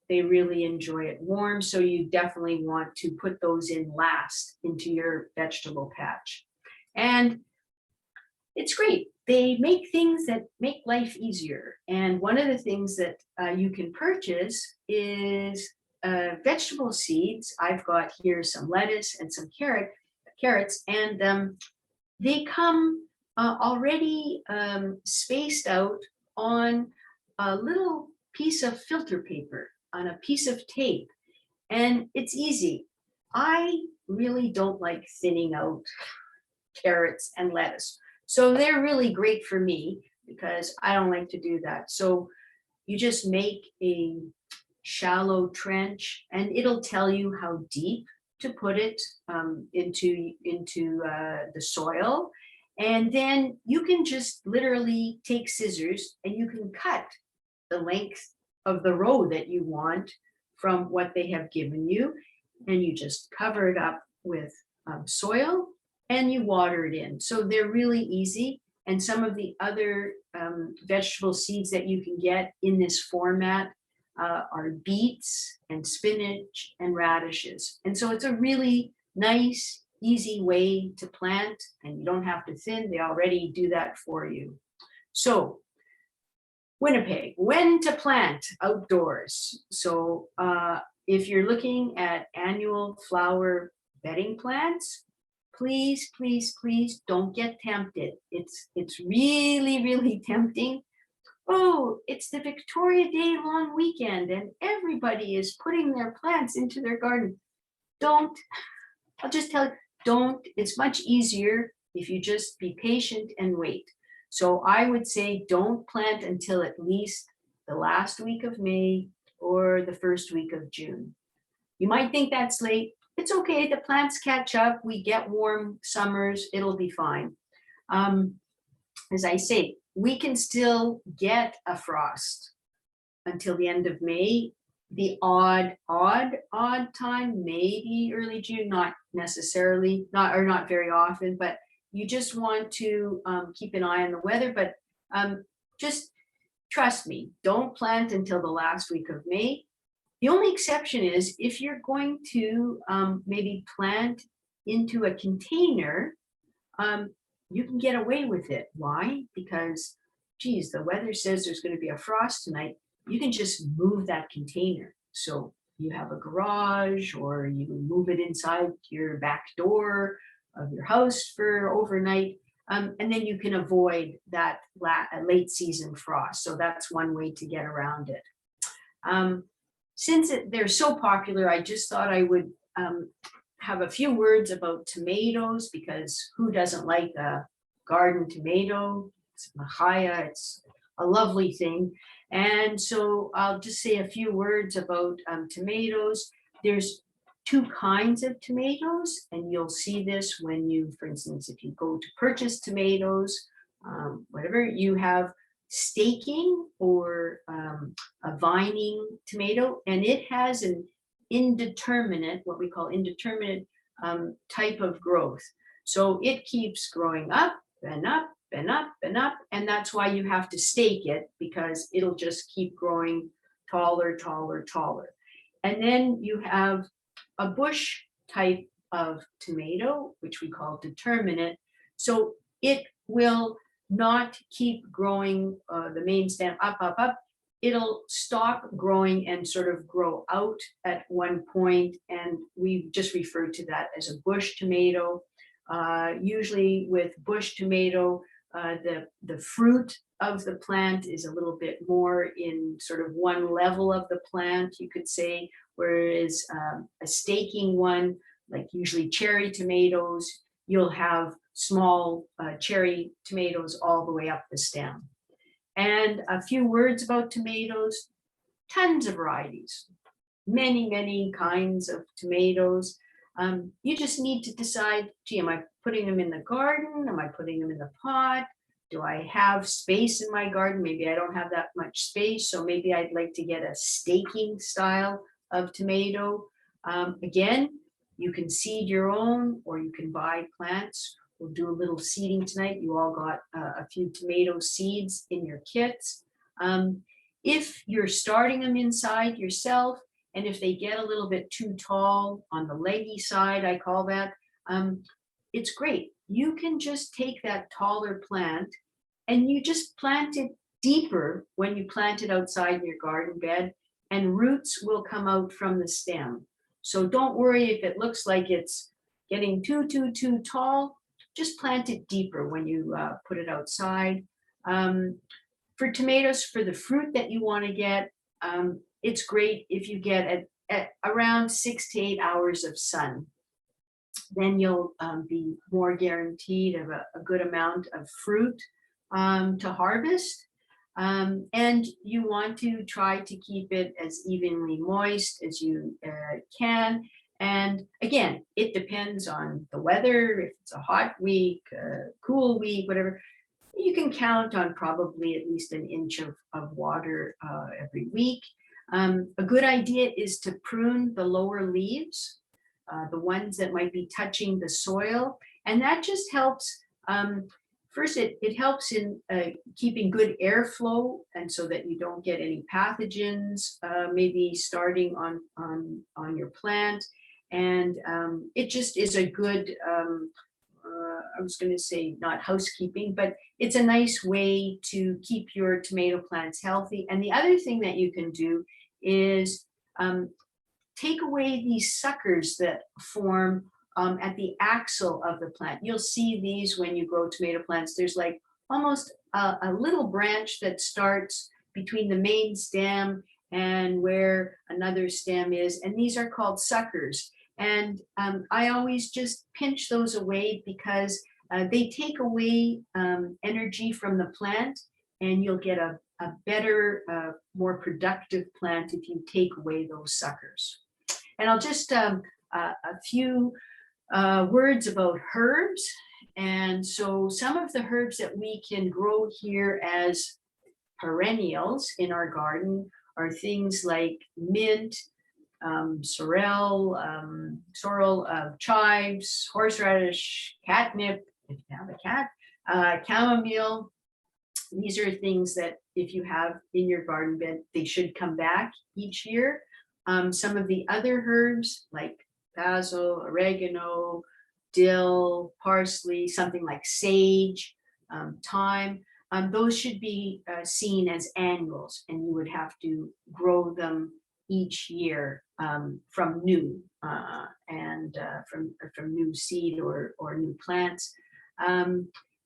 [SPEAKER 2] They really enjoy it warm. So you definitely want to put those in last into your vegetable patch. And it's great. They make things that make life easier. And one of the things that you can purchase is vegetable seeds. I've got here some lettuce and some carrots, and they come already spaced out on a little piece of filter paper, on a piece of tape, and it's easy. I really don't like thinning out carrots and lettuce. So they're really great for me because I don't like to do that. So you just make a shallow trench, and it'll tell you how deep to put it into the soil. And then you can just literally take scissors and you can cut the length of the row that you want from what they have given you. And you just cover it up with soil and you water it in. So they're really easy. And some of the other vegetable seeds that you can get in this format are beets and spinach and radishes. And so it's a really nice, easy way to plant, and you don't have to thin. They already do that for you. So Winnipeg, when to plant outdoors. So if you're looking at annual flower bedding plants, please, please, please don't get tempted. It's really, really tempting. Oh, it's the Victoria Day long weekend and everybody is putting their plants into their garden. Don't, I'll just tell you, don't. It's much easier if you just be patient and wait. So I would say don't plant until at least the last week of May or the first week of June. You might think that's late. It's okay, the plants catch up. We get warm summers, it'll be fine. As I say, we can still get a frost until the end of May. The odd time, maybe early June, not necessarily, not very often, but you just want to keep an eye on the weather. But just trust me, don't plant until the last week of May. The only exception is if you're going to maybe plant into a container, you can get away with it. Why? Because, geez, the weather says there's going to be a frost tonight. You can just move that container. So you have a garage, or you move it inside your back door of your house for overnight, and then you can avoid that late season frost. So that's one way to get around it. Since they're so popular, I just thought I would have a few words about tomatoes, because who doesn't like a garden tomato? It's mahaya, it's a lovely thing. And so I'll just say a few words about tomatoes. There's two kinds of tomatoes, and you'll see this when you, for instance, if you go to purchase tomatoes, whatever, you have staking or a vining tomato, and it has an indeterminate, what we call indeterminate type of growth. So it keeps growing up and up and up and up, and that's why you have to stake it, because it'll just keep growing taller, taller, taller. And then you have a bush type of tomato, which we call determinate. So it will not keep growing the main stem up, up, up. It'll stop growing and sort of grow out at one point, and we just refer to that as a bush tomato. Usually with bush tomato, the fruit of the plant is a little bit more in sort of one level of the plant, you could say, whereas a staking one, like usually cherry tomatoes, you'll have small cherry tomatoes all the way up the stem. And a few words about tomatoes: tons of varieties, many, many kinds of tomatoes. You just need to decide, gee, am I putting them in the garden? Am I putting them in the pot? Do I have space in my garden? Maybe I don't have that much space, so maybe I'd like to get a staking style of tomato. Again, you can seed your own, or you can buy plants We'll do a little seeding tonight. You all got a few tomato seeds in your kits. If you're starting them inside yourself, and if they get a little bit too tall on the leggy side, I call that, it's great. You can just take that taller plant and you just plant it deeper when you plant it outside in your garden bed, and roots will come out from the stem. So don't worry if it looks like it's getting too tall. Just plant it deeper when you put it outside. For tomatoes, for the fruit that you want to get, it's great if you get at around 6 to 8 hours of sun. Then you'll be more guaranteed of a good amount of fruit to harvest. And you want to try to keep it as evenly moist as you can. And again, it depends on the weather. If it's a hot week, cool week, whatever, you can count on probably at least an inch of water every week. A good idea is to prune the lower leaves, the ones that might be touching the soil. And that just helps. First, it helps in keeping good airflow, and so that you don't get any pathogens maybe starting on your plant. And it just is a good, I was going to say not housekeeping, but it's a nice way to keep your tomato plants healthy. And the other thing that you can do is take away these suckers that form at the axil of the plant. You'll see these when you grow tomato plants. There's like almost a little branch that starts between the main stem and where another stem is, and these are called suckers. And I always just pinch those away because they take away energy from the plant, and you'll get a better, more productive plant if you take away those suckers. And I'll just a few words about herbs. And so some of the herbs that we can grow here as perennials in our garden are things like mint, sorrel, chives, horseradish, catnip, if you have a cat, chamomile. These are things that if you have in your garden bed, they should come back each year. Some of the other herbs like basil, oregano, dill, parsley, something like sage, thyme, those should be seen as annuals, and you would have to grow them each year from new and from new seed or new plants.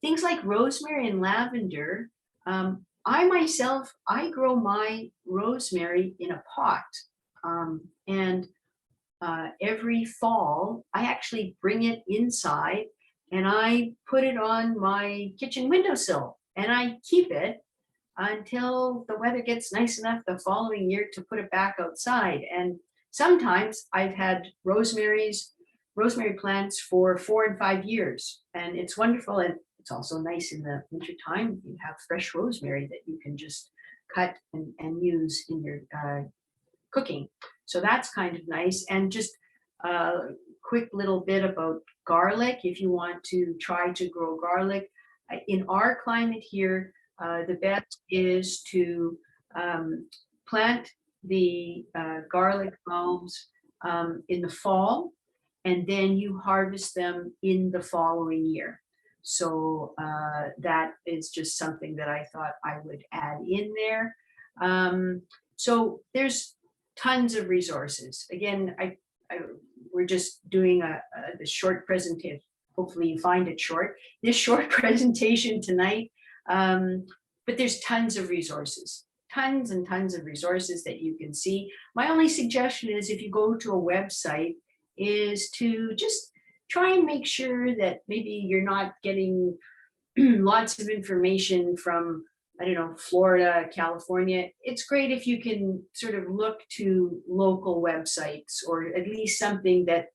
[SPEAKER 2] Things like rosemary and lavender. I grow my rosemary in a pot, and every fall I actually bring it inside and I put it on my kitchen windowsill, and I keep it until the weather gets nice enough the following year to put it back outside. And sometimes I've had rosemary plants for 4 and 5 years, and it's wonderful. And it's also nice in the winter time. You have fresh rosemary that you can just cut and use in your cooking. So that's kind of nice. And just a quick little bit about garlic. If you want to try to grow garlic in our climate here, the best is to plant the garlic bulbs in the fall, and then you harvest them in the following year. So that is just something that I thought I would add in there. So there's tons of resources. Again, we're just doing a short presentation. Hopefully you find it short. This short presentation tonight. But there's tons of resources, tons and tons of resources that you can see. My only suggestion is if you go to a website is to just try and make sure that maybe you're not getting lots of information from, I don't know, Florida, California. It's great if you can sort of look to local websites, or at least something that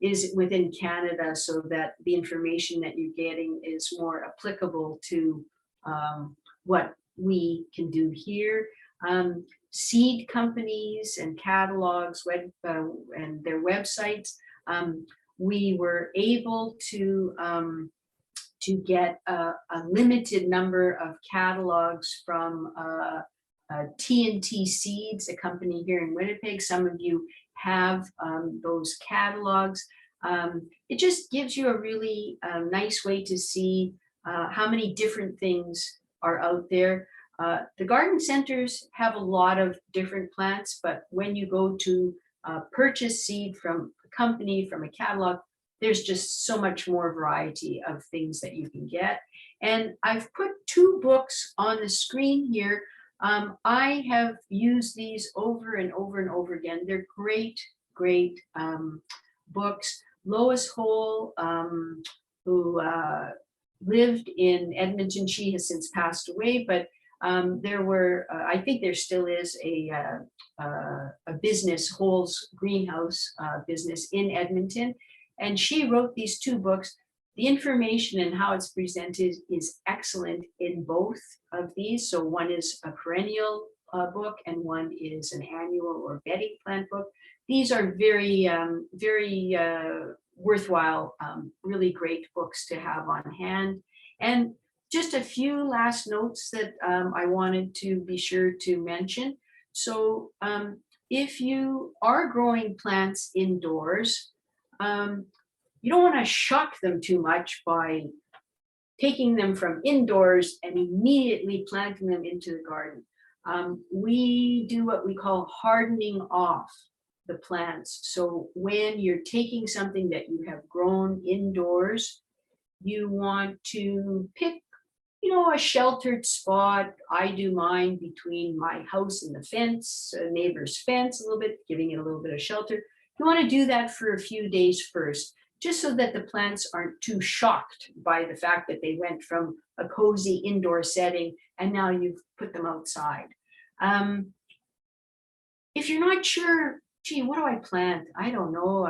[SPEAKER 2] is within Canada, so that the information that you're getting is more applicable to what we can do here. Seed companies and catalogs and their websites, we were able to to get a limited number of catalogs from TNT Seeds, a company here in Winnipeg. Some of you have those catalogs. It just gives you a really nice way to see how many different things are out there. The garden centers have a lot of different plants, but when you go to purchase seed from a company, from a catalog, there's just so much more variety of things that you can get. And I've put 2 books on the screen here. I have used these over and over and over again. They're great, great books. Lois Hole, who lived in Edmonton, she has since passed away, but there were, I think there still is a business, Hole's Greenhouse business in Edmonton. And she wrote these 2 books. The information and how it's presented is excellent in both of these. So one is a perennial book and one is an annual or bedding plant book. These are very, very worthwhile, really great books to have on hand. And just a few last notes that I wanted to be sure to mention. So if you are growing plants indoors, you don't want to shock them too much by taking them from indoors and immediately planting them into the garden. We do what we call hardening off the plants. So when you're taking something that you have grown indoors, you want to pick, you know, a sheltered spot. I do mine between my house and the fence, a neighbor's fence, a little bit, giving it a little bit of shelter. You want to do that for a few days first, just so that the plants aren't too shocked by the fact that they went from a cozy indoor setting and now you've put them outside. If you're not sure, gee, what do I plant? I don't know.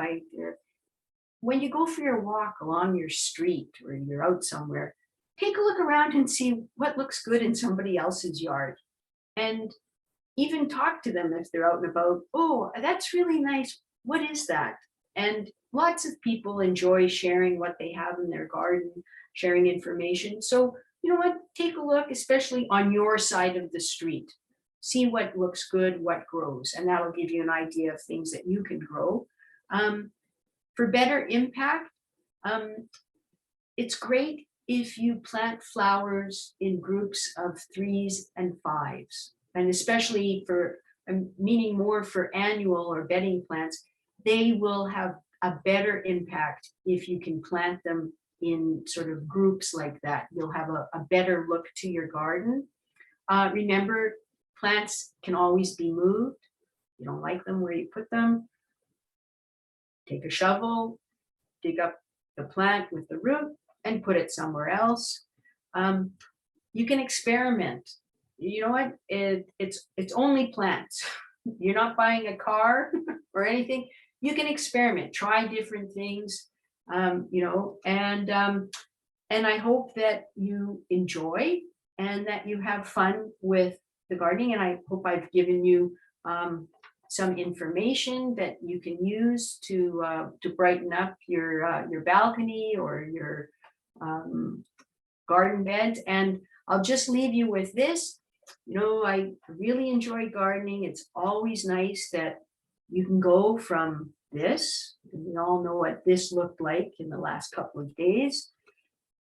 [SPEAKER 2] When you go for your walk along your street or you're out somewhere, take a look around and see what looks good in somebody else's yard. And even talk to them if they're out and about. Oh, that's really nice. What is that? And lots of people enjoy sharing what they have in their garden, sharing information. So, you know what, take a look, especially on your side of the street. See what looks good, what grows, and that'll give you an idea of things that you can grow. For better impact, it's great if you plant flowers in groups of 3s and 5s, and especially for, meaning more for annual or bedding plants, they will have a better impact if you can plant them in sort of groups like that. You'll have a better look to your garden. Remember, plants can always be moved. You don't like them where you put them, take a shovel, dig up the plant with the root and put it somewhere else. You can experiment. You know what? It's only plants. You're not buying a car or anything. You can experiment, try different things, you know, and I hope that you enjoy and that you have fun with the gardening. And I hope I've given you some information that you can use to brighten up your balcony or your garden beds. And I'll just leave you with this. You know, I really enjoy gardening. It's always nice that you can go from this, and we all know what this looked like in the last couple of days,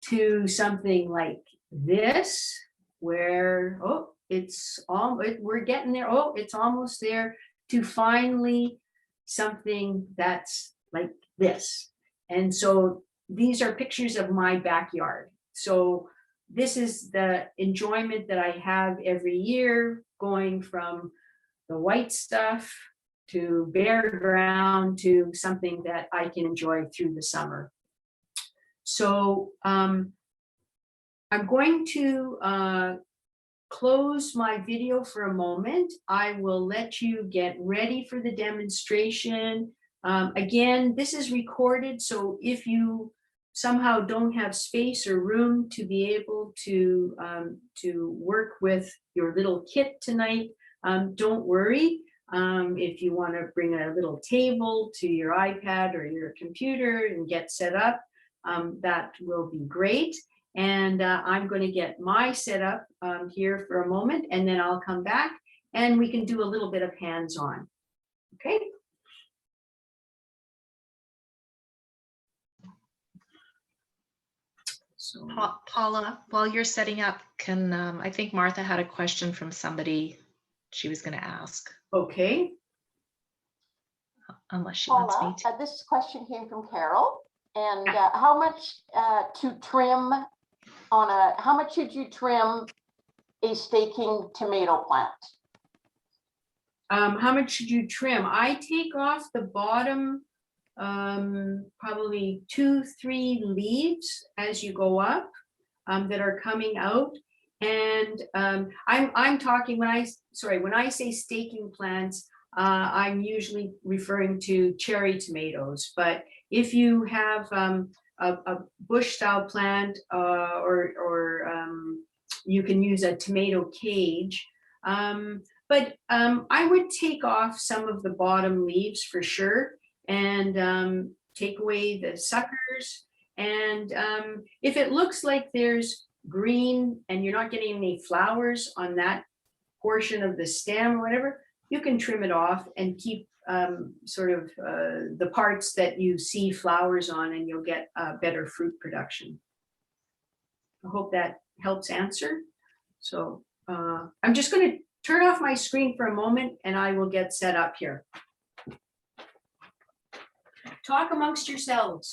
[SPEAKER 2] to something like this, where, oh, we're getting there. Oh, it's almost there, to finally something that's like this. And so these are pictures of my backyard. So this is the enjoyment that I have every year, going from the white stuff to bare ground to something that I can enjoy through the summer. So I'm going to close my video for a moment. I will let you get ready for the demonstration. Again, this is recorded, so if you somehow don't have space or room to be able to work with your little kit tonight, don't worry. If you want to bring a little table to your iPad or your computer and get set up, that will be great. And I'm going to get my setup here for a moment, and then I'll come back and we can do a little bit of hands-on. Okay. So,
[SPEAKER 1] Paula, while you're setting up, can I think Martha had a question from somebody she was going to ask.
[SPEAKER 2] okay.
[SPEAKER 1] Unless she wants me
[SPEAKER 3] Paula,
[SPEAKER 1] to.
[SPEAKER 3] this question came from Carol. And how much to trim on a, how much should you trim a staking tomato plant?
[SPEAKER 2] How much should you trim? I take off the bottom, probably 2-3 leaves as you go up that are coming out. And I'm talking when I say staking plants, I'm usually referring to cherry tomatoes. But if you have a bush style plant or you can use a tomato cage. But I would take off some of the bottom leaves for sure and take away the suckers. And if it looks like there's green and you're not getting any flowers on that portion of the stem or whatever, you can trim it off and keep the parts that you see flowers on, and you'll get better fruit production. I hope that helps answer. So I'm just going to turn off my screen for a moment and I will get set up here. Talk amongst yourselves.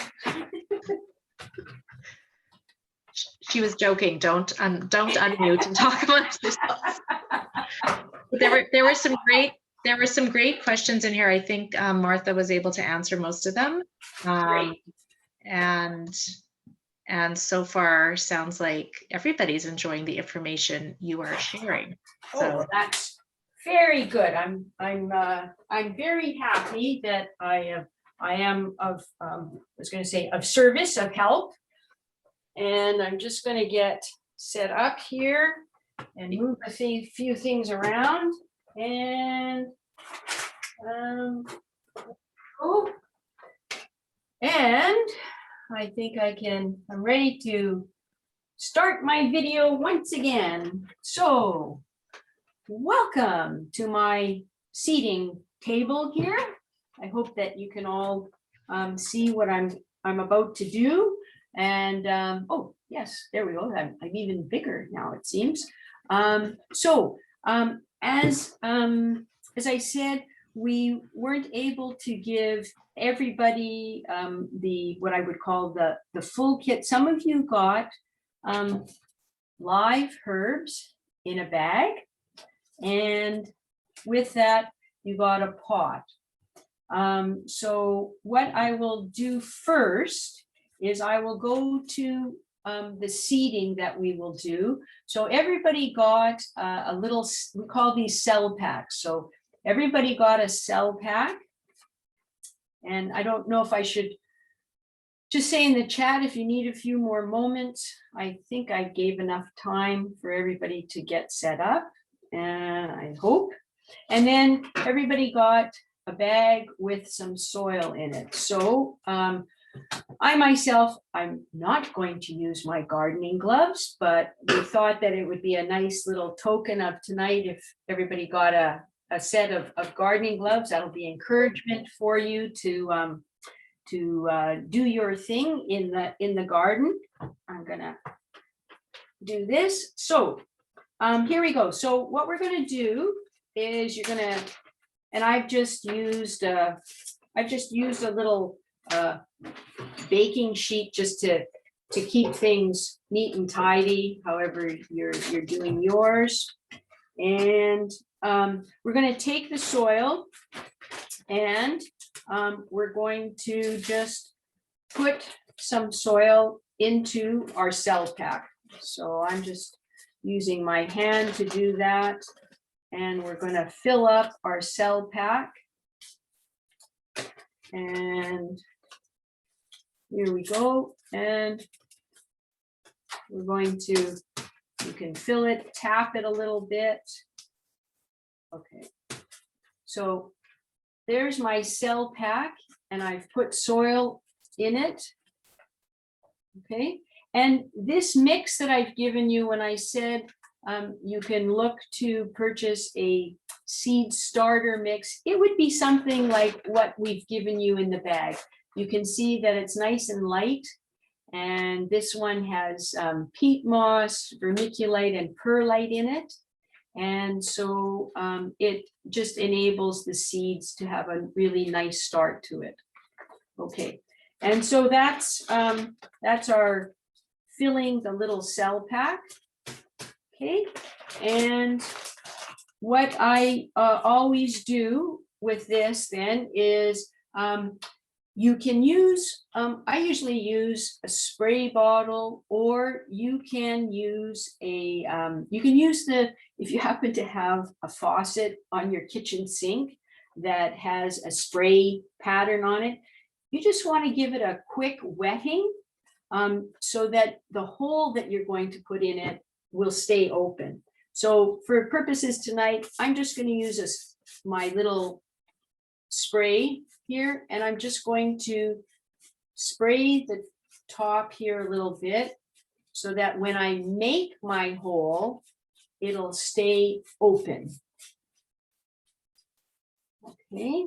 [SPEAKER 1] She was joking. Don't unmute and talk amongst yourselves. There were some great questions in here. I think Martha was able to answer most of them. And so far sounds like everybody's enjoying the information you are sharing.
[SPEAKER 2] So well, that's very good. I'm very happy that I am of of service, of help. And I'm just going to get set up here and move a few things around. And and I think I'm ready to start my video once again. So welcome to my seating table here. I hope that you can all see what I'm about to do. And oh yes, there we go. I'm even bigger now, it seems. As I said, we weren't able to give everybody what I would call the full kit. Some of you got live herbs in a bag, and with that you got a pot. So what I will do first is I will go to the seeding that we will do. So everybody got a little, we call these cell packs. So everybody got a cell pack. And I don't know if I should just say in the chat, if you need a few more moments. I think I gave enough time for everybody to get set up, and I hope. And then everybody got a bag with some soil in it. So I myself, I'm not going to use my gardening gloves, but we thought that it would be a nice little token of tonight if everybody got a set of gardening gloves. That'll be encouragement for you to do your thing in the garden. I'm gonna do this. So here we go. So what we're gonna do is you're gonna, and I've just used a little baking sheet just to keep things neat and tidy, however you're doing yours. And we're going to take the soil and we're going to just put some soil into our cell pack. So I'm just using my hand to do that. And we're going to fill up our cell pack. And here we go. And we're going to, you can fill it, tap it a little bit. Okay. So there's my cell pack, and I've put soil in it. Okay. And this mix that I've given you, when I said you can look to purchase a seed starter mix, it would be something like what we've given you in the bag. You can see that it's nice and light. And this one has peat moss, vermiculite, and perlite in it. And so it just enables the seeds to have a really nice start to it. Okay, and so that's our filling the little cell pack. Okay, and what I always do with this then is you can use, I usually use a spray bottle, or you can use if you happen to have a faucet on your kitchen sink that has a spray pattern on it, you just want to give it a quick wetting so that the hole that you're going to put in it will stay open. So for purposes tonight, I'm just going to use my little spray here, and I'm just going to spray the top here a little bit so that when I make my hole, it'll stay open. Okay,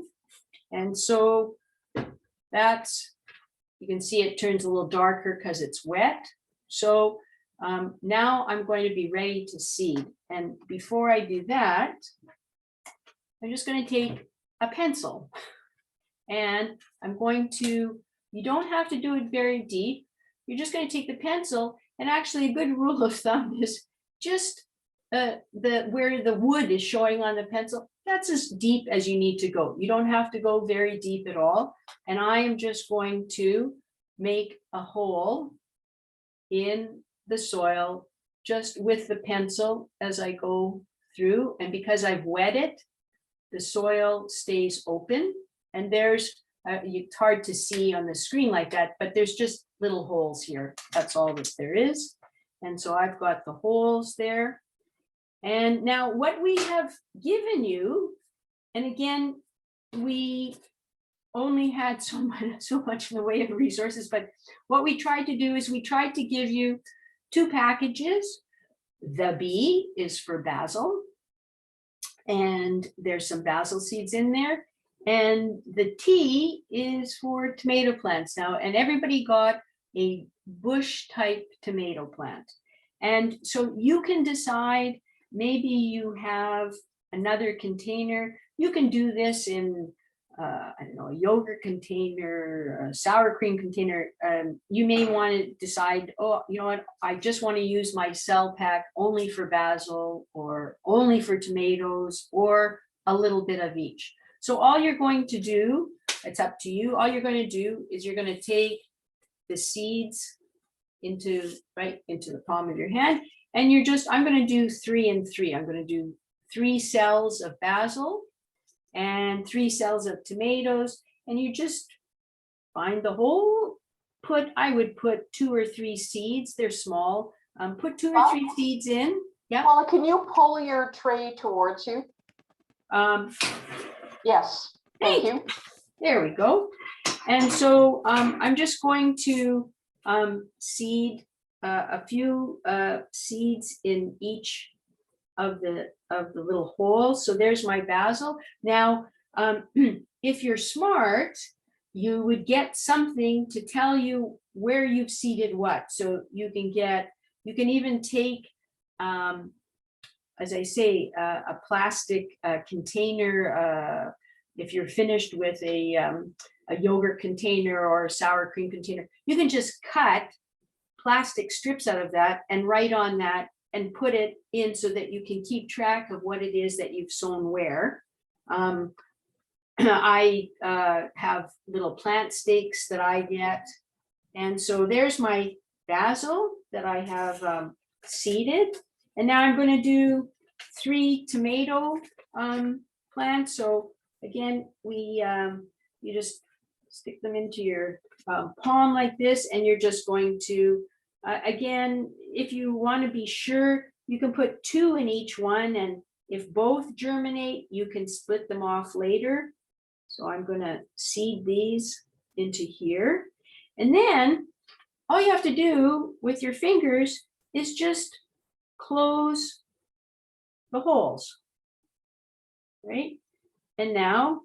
[SPEAKER 2] and so that's, you can see it turns a little darker because it's wet. So now I'm going to be ready to seed. And before I do that, I'm just going to take a pencil, and I'm going to, you don't have to do it very deep. You're just going to take the pencil, and actually a good rule of thumb is just where the wood is showing on the pencil, that's as deep as you need to go. You don't have to go very deep at all. And I am just going to make a hole in the soil just with the pencil as I go through. And because I've wet it, the soil stays open. And there's, it's hard to see on the screen like that, but there's just little holes here. That's all that there is. And so I've got the holes there. And now what we have given you, and again, we only had so much in the way of resources, but what we tried to do is we tried to give you 2 packages. The B is for basil, and there's some basil seeds in there. And the T is for tomato plants now, and everybody got a bush type tomato plant. And so you can decide, maybe you have another container. You can do this in, I don't know, a yogurt container, a sour cream container. You may want to decide, oh, you know what, I just want to use my cell pack only for basil, or only for tomatoes, or a little bit of each. So all you're going to do, it's up to you. All you're going to do is you're going to take the seeds right into the palm of your hand. And you're just, I'm going to do 3 and 3. I'm going to do 3 cells of basil and 3 cells of tomatoes. And you just find the hole, I would put 2 or 3 seeds. They're small. Put 2 or 3 seeds in. Yeah.
[SPEAKER 3] Paula, can you pull your tray towards you? Yes, thank you.
[SPEAKER 2] There we go. And so I'm just going to seed a few seeds in each of the little holes. So there's my basil. Now, if you're smart, you would get something to tell you where you've seeded what. So you can even take, as I say, a plastic container. If you're finished with a yogurt container or a sour cream container, you can just cut plastic strips out of that and write on that and put it in so that you can keep track of what it is that you've sown where. I have little plant stakes that I get. And so there's my basil that I have seeded. And now I'm going to do 3 tomato plants. So again, you just stick them into your palm like this, and you're just going to, again, if you want to be sure, you can put 2 in each one, and if both germinate, you can split them off later. So I'm going to seed these into here. And then all you have to do with your fingers is just close the holes, right? And now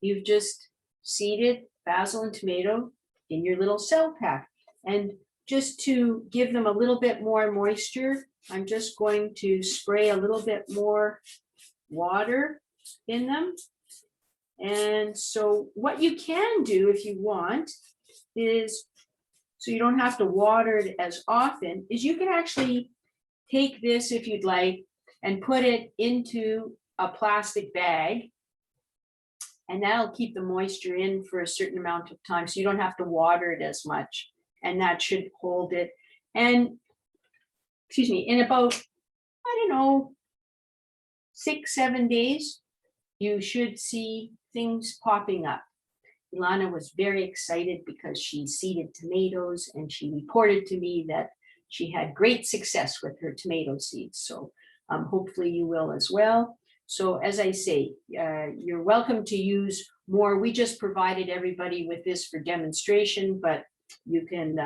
[SPEAKER 2] you've just seeded basil and tomato in your little cell pack. And just to give them a little bit more moisture, I'm just going to spray a little bit more water in them. And so what you can do if you want is, so you don't have to water it as often, is you can actually take this, if you'd like, and put it into a plastic bag, and that'll keep the moisture in for a certain amount of time, so you don't have to water it as much, and that should hold it. And excuse me, in about, I don't know, 6-7 days, you should see things popping up. Ilana was very excited because she seeded tomatoes, and she reported to me that she had great success with her tomato seeds. So hopefully you will as well. So as I say, you're welcome to use more. We just provided everybody with this for demonstration, but you can,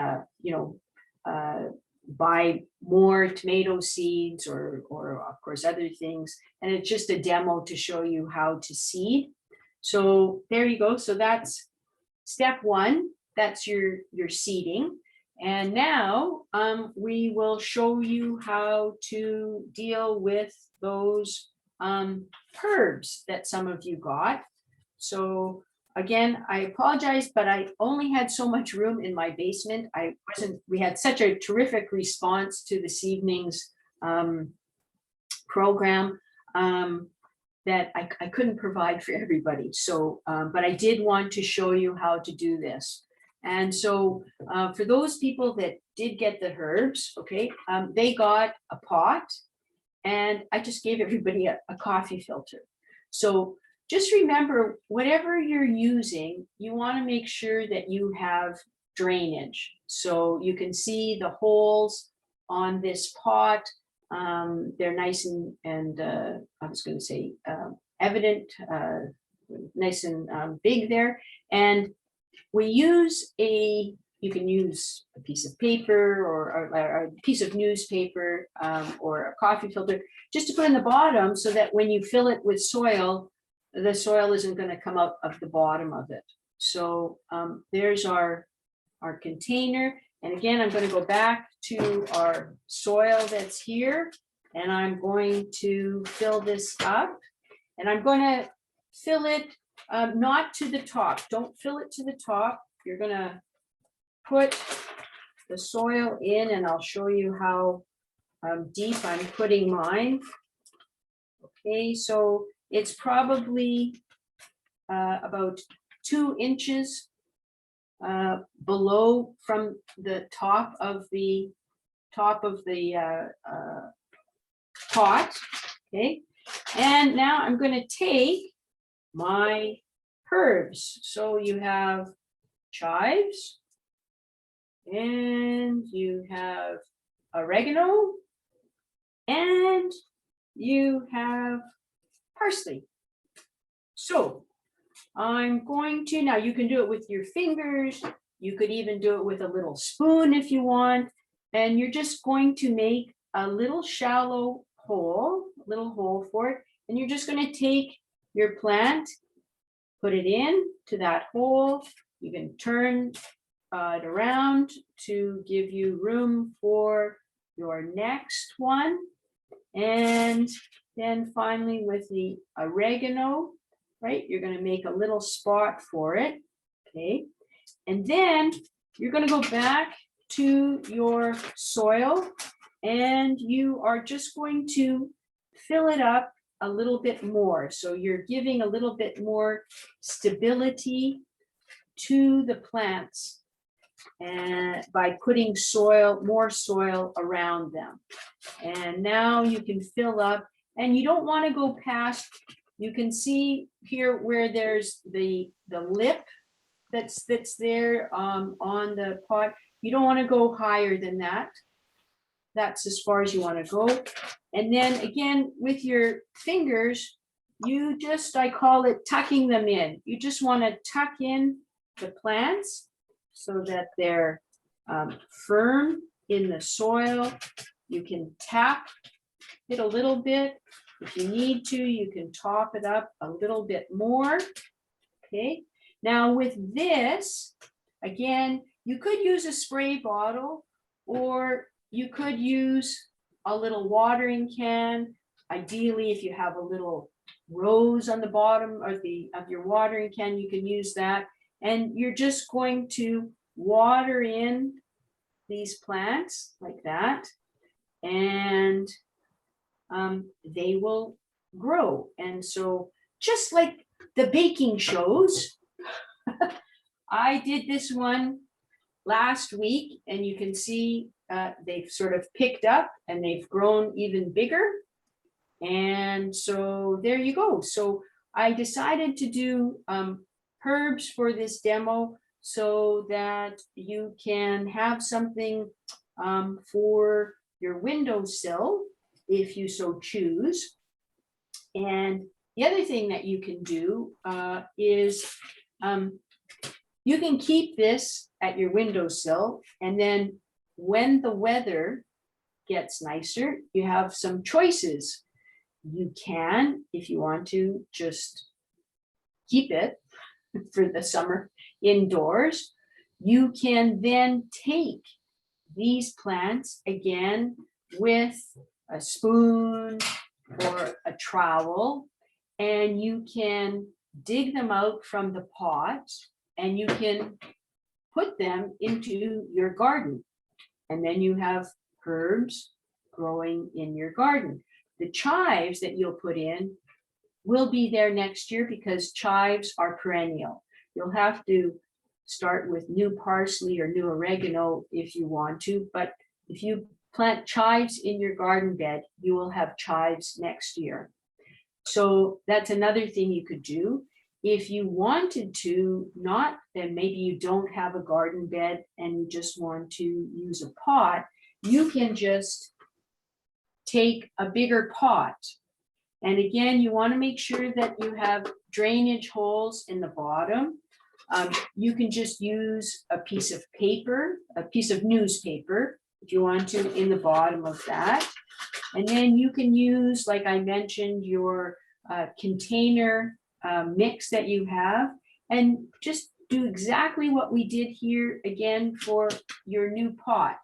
[SPEAKER 2] buy more tomato seeds or of course other things. And it's just a demo to show you how to seed. So there you go. So that's step one. That's your seeding. And now we will show you how to deal with those herbs that some of you got. So again, I apologize, but I only had so much room in my basement. We had such a terrific response to this evening's program that I couldn't provide for everybody. So, but I did want to show you how to do this. And so for those people that did get the herbs, okay, they got a pot, and I just gave everybody a coffee filter. So just remember, whatever you're using, you want to make sure that you have drainage. So you can see the holes on this pot. They're nice and I was going to say evident, nice and big there. And we use you can use a piece of paper or a piece of newspaper or a coffee filter just to put in the bottom, so that when you fill it with soil, the soil isn't going to come out of the bottom of it. So there's our container. And again, I'm going to go back to our soil that's here, and I'm going to fill this up, and I'm going to fill it not to the top. Don't fill it to the top. You're going to put the soil in, and I'll show you how deep I'm putting mine. Okay, so it's probably about 2 inches below from the top of the pot. Okay, and now I'm going to take my herbs. So you have chives, and you have oregano, and you have parsley. So I'm going to, now you can do it with your fingers. You could even do it with a little spoon if you want. And you're just going to make a little shallow hole, for it. And you're just going to take your plant, put it in to that hole. You can turn it around to give you room for your next one. And then finally with the oregano, right, you're going to make a little spot for it. Okay. And then you're going to go back to your soil, and you are just going to fill it up a little bit more. So you're giving a little bit more stability to the plants, and by putting more soil around them. And now you can fill up, and you don't want to go past, you can see here where there's the lip that's there on the pot. You don't want to go higher than that. That's as far as you want to go. And then again, with your fingers, you just, I call it tucking them in. You just want to tuck in the plants so that they're firm in the soil. You can tap it a little bit. If you need to, you can top it up a little bit more. Okay, now with this, again, you could use a spray bottle, or you could use a little watering can. Ideally, if you have a little rose on the bottom of your watering can, you can use that. And you're just going to water in these plants like that, and they will grow. And so just like the baking shows, I did this one last week, and you can see they've sort of picked up and they've grown even bigger. And so there you go. So I decided to do herbs for this demo so that you can have something for your windowsill if you so choose. And the other thing that you can do is you can keep this at your windowsill, and then when the weather gets nicer, you have some choices. You can, if you want to, just keep it for the summer indoors. You can then take these plants again with a spoon or a trowel, and you can dig them out from the pot, and you can put them into your garden. And then you have herbs growing in your garden. The chives that you'll put in will be there next year because chives are perennial. You'll have to start with new parsley or new oregano if you want to, but if you plant chives in your garden bed, you will have chives next year. So that's another thing you could do. If you wanted to not, then maybe you don't have a garden bed and you just want to use a pot, you can just take a bigger pot. And again, you want to make sure that you have drainage holes in the bottom. You can just use a piece of paper, a piece of newspaper, if you want to, in the bottom of that. And then you can use, like I mentioned, your container mix that you have, and just do exactly what we did here again for your new pot.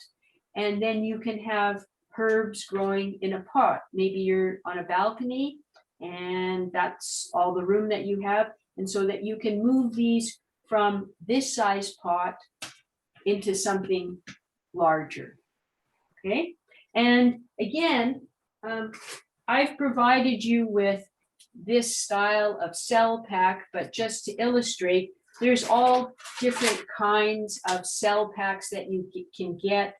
[SPEAKER 2] And then you can have herbs growing in a pot. Maybe you're on a balcony and that's all the room that you have. And so that you can move these from this size pot into something larger. Okay. And again, I've provided you with this style of cell pack, but just to illustrate, there's all different kinds of cell packs that you can get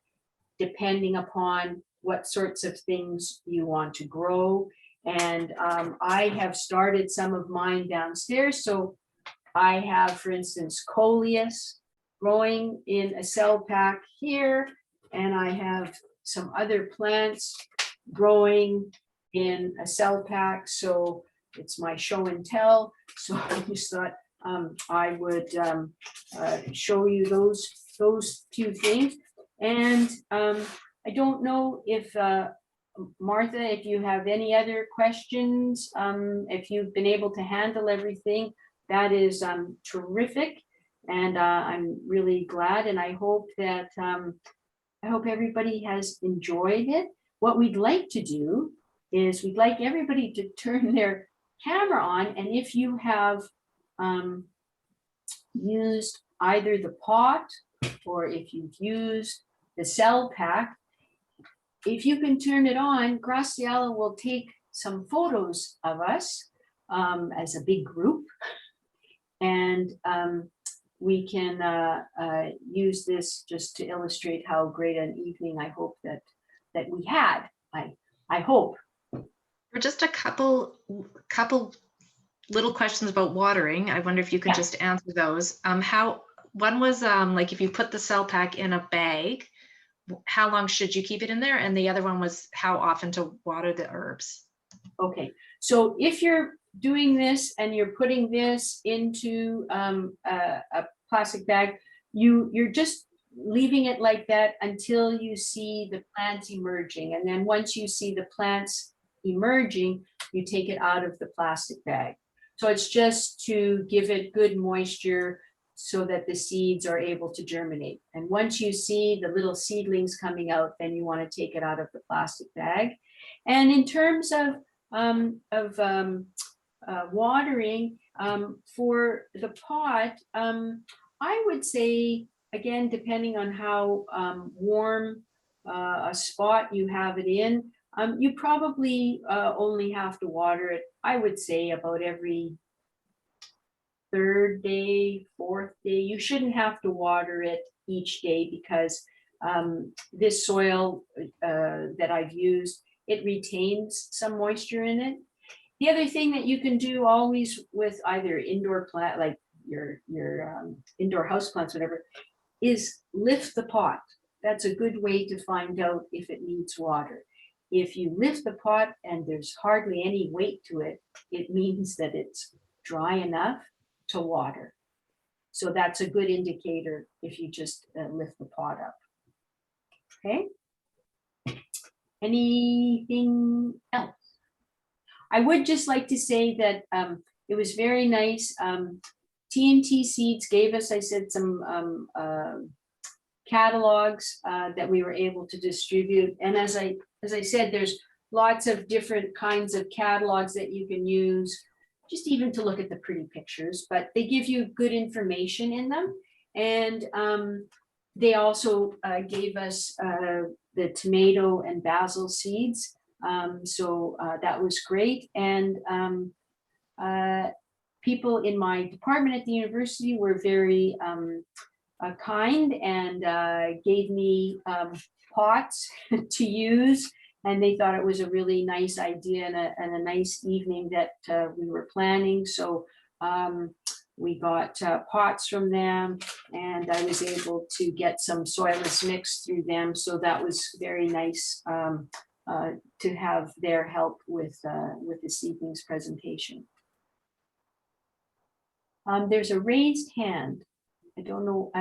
[SPEAKER 2] depending upon what sorts of things you want to grow. And I have started some of mine downstairs. So I have, for instance, coleus growing in a cell pack here, and I have some other plants growing in a cell pack. So it's my show and tell. So I just thought I would show you those two things. And I don't know if Martha, if you have any other questions, if you've been able to handle everything, that is terrific. And I'm really glad, and I hope that I hope everybody has enjoyed it. What we'd like to do is we'd like everybody to turn their camera on, and if you have used either the pot or if you've used the cell pack, if you can turn it on, Graciela will take some photos of us as a big group, and we can use this just to illustrate how great an evening I hope that we had. I hope.
[SPEAKER 1] For just a couple little questions about watering, I wonder if you could just answer those. One was like if you put the cell pack in a bag, how long should you keep it in there? And the other one was how often to water the herbs.
[SPEAKER 2] Okay, so if you're doing this and you're putting this into a plastic bag, you're just leaving it like that until you see the plants emerging. And then once you see the plants emerging, you take it out of the plastic bag. So it's just to give it good moisture so that the seeds are able to germinate. And once you see the little seedlings coming out, then you want to take it out of the plastic bag. And in terms of watering for the pot, I would say, again, depending on how warm a spot you have it in, you probably only have to water it, I would say, about every third day, fourth day. You shouldn't have to water it each day because this soil that I've used, it retains some moisture in it. The other thing that you can do always with either indoor plant, like your indoor house plants, whatever, is lift the pot. That's a good way to find out if it needs water. If you lift the pot and there's hardly any weight to it, it means that it's dry enough to water. So that's a good indicator if you just lift the pot up. Okay. Anything else? I would just like to say that it was very nice. TNT Seeds gave us, I said, some catalogs that we were able to distribute. And as I said, there's lots of different kinds of catalogs that you can use, just even to look at the pretty pictures, but they give you good information in them. And they also gave us the tomato and basil seeds. So that was great. And people in my department at the university were very kind and gave me pots to use. And they thought it was a really nice idea and a nice evening that we were planning. So we got pots from them, and I was able to get some soilless mix through them. So that was very nice to have their help with this evening's presentation. There's a raised hand. I don't know.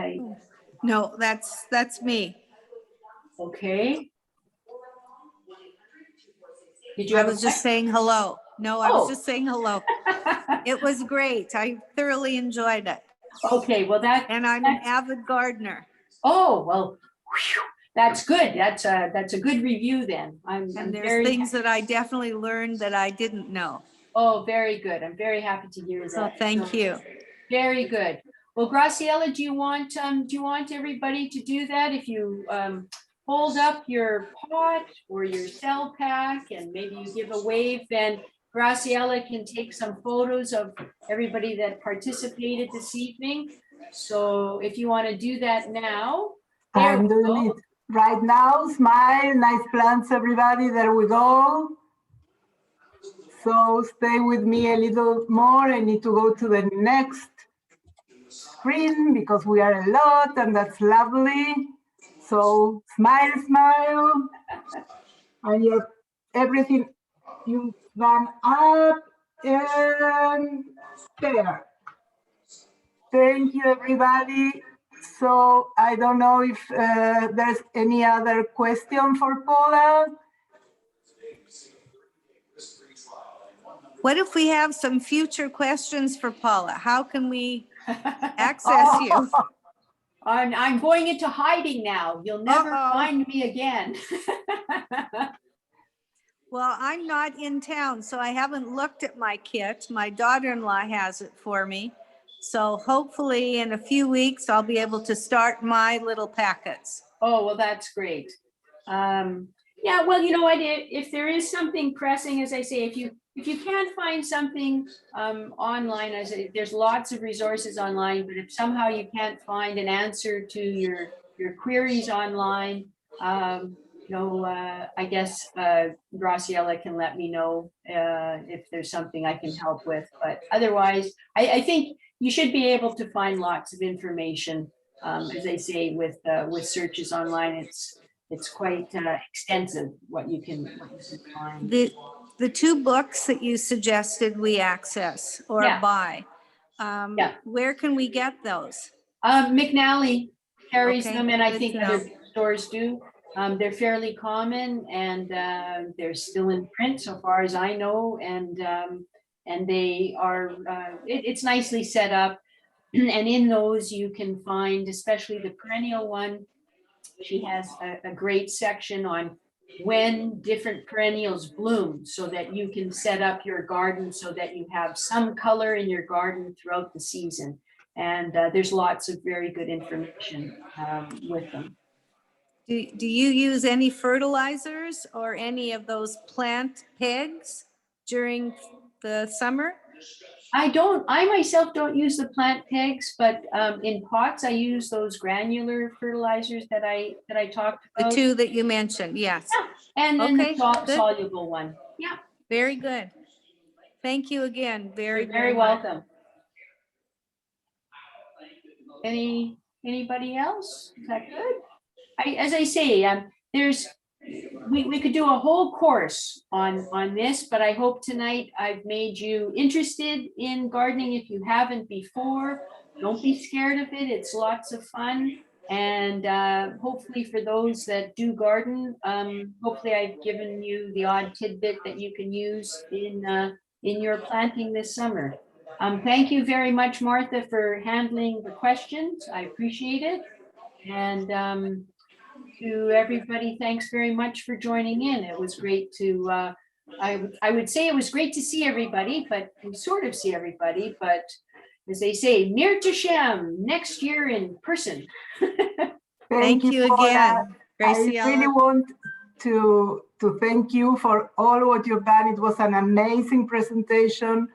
[SPEAKER 4] No, that's me.
[SPEAKER 2] Okay. Did you
[SPEAKER 4] I
[SPEAKER 2] have
[SPEAKER 4] was just saying hello. No, I was just saying hello.
[SPEAKER 2] a
[SPEAKER 4] It was great. I thoroughly enjoyed it.
[SPEAKER 2] Okay, well
[SPEAKER 4] And I'm an avid gardener.
[SPEAKER 2] Oh, well, whew, that's good. That's a good review then. I'm
[SPEAKER 4] And there's
[SPEAKER 2] very,
[SPEAKER 4] things that I definitely learned that I didn't know.
[SPEAKER 2] oh, very good. I'm very happy to hear that.
[SPEAKER 4] So thank you.
[SPEAKER 2] Very good. Well, Graciela, do you want everybody to do that? If you hold up your pot or your cell pack and maybe you give a wave, then Graciela can take some photos of everybody that participated this evening. So if you want to do that now.
[SPEAKER 5] I'm doing it right now. Smile, nice plants, everybody. There we go. So stay with me a little more. I need to go to the next screen because we are a lot and that's lovely. So smile, smile. And you're everything you've done up and there. Thank you, everybody. So I don't know if there's any other question for Paula.
[SPEAKER 4] What if we have some future questions for Paula? How can we access you?
[SPEAKER 2] I'm going into hiding now. You'll never
[SPEAKER 4] Uh-oh.
[SPEAKER 2] find me again.
[SPEAKER 4] Well, I'm not in town, so I haven't looked at my kit. My daughter-in-law has it for me. So hopefully in a few weeks, I'll be able to start my little packets.
[SPEAKER 2] Oh, well, that's great. Yeah, well, you know what, if there is something pressing, as I say, if you can't find something online, as there's lots of resources online, but if somehow you can't find an answer to your queries online, I guess Graciela can let me know if there's something I can help with. But otherwise, I think you should be able to find lots of information. As I say, with searches online, it's quite extensive what you can find.
[SPEAKER 4] The two books that you suggested we access or
[SPEAKER 2] Yeah.
[SPEAKER 4] buy,
[SPEAKER 2] Yeah.
[SPEAKER 4] where can we get those?
[SPEAKER 2] McNally. carries
[SPEAKER 4] Okay,
[SPEAKER 2] them, and I
[SPEAKER 4] good
[SPEAKER 2] think
[SPEAKER 4] to
[SPEAKER 2] other
[SPEAKER 4] know.
[SPEAKER 2] stores do. They're fairly common, and they're still in print so far as I know, and they are, it's nicely set up. And in those you can find, especially the perennial one, she has a great section on when different perennials bloom, so that you can set up your garden so that you have some color in your garden throughout the season. And there's lots of very good information with them.
[SPEAKER 4] Do you use any fertilizers or any of those plant pegs during the summer?
[SPEAKER 2] I myself don't use the plant pegs, but in pots, I use those granular fertilizers that I talked
[SPEAKER 4] The
[SPEAKER 2] about.
[SPEAKER 4] two that you mentioned, yes.
[SPEAKER 2] And then
[SPEAKER 4] Okay,
[SPEAKER 2] the
[SPEAKER 4] good.
[SPEAKER 2] soluble one. Yeah,
[SPEAKER 4] Very good. Thank you again, very,
[SPEAKER 2] you're very
[SPEAKER 4] much.
[SPEAKER 2] welcome. Anybody else? Is that good? As I say, we could do a whole course on this, but I hope tonight I've made you interested in gardening if you haven't before. Don't be scared of it. It's lots of fun. And hopefully for those that do garden, hopefully I've given you the odd tidbit that you can use in your planting this summer. Thank you very much, Martha, for handling the questions. I appreciate it. And to everybody, thanks very much for joining in. It was great to, I would say it was great to see everybody, but we sort of see everybody, but as they say, Mir Tashem, next year in person.
[SPEAKER 4] Thank you
[SPEAKER 5] Paula.
[SPEAKER 4] again, Gracie.
[SPEAKER 5] I really want to thank you for all what you've done. It was an amazing presentation.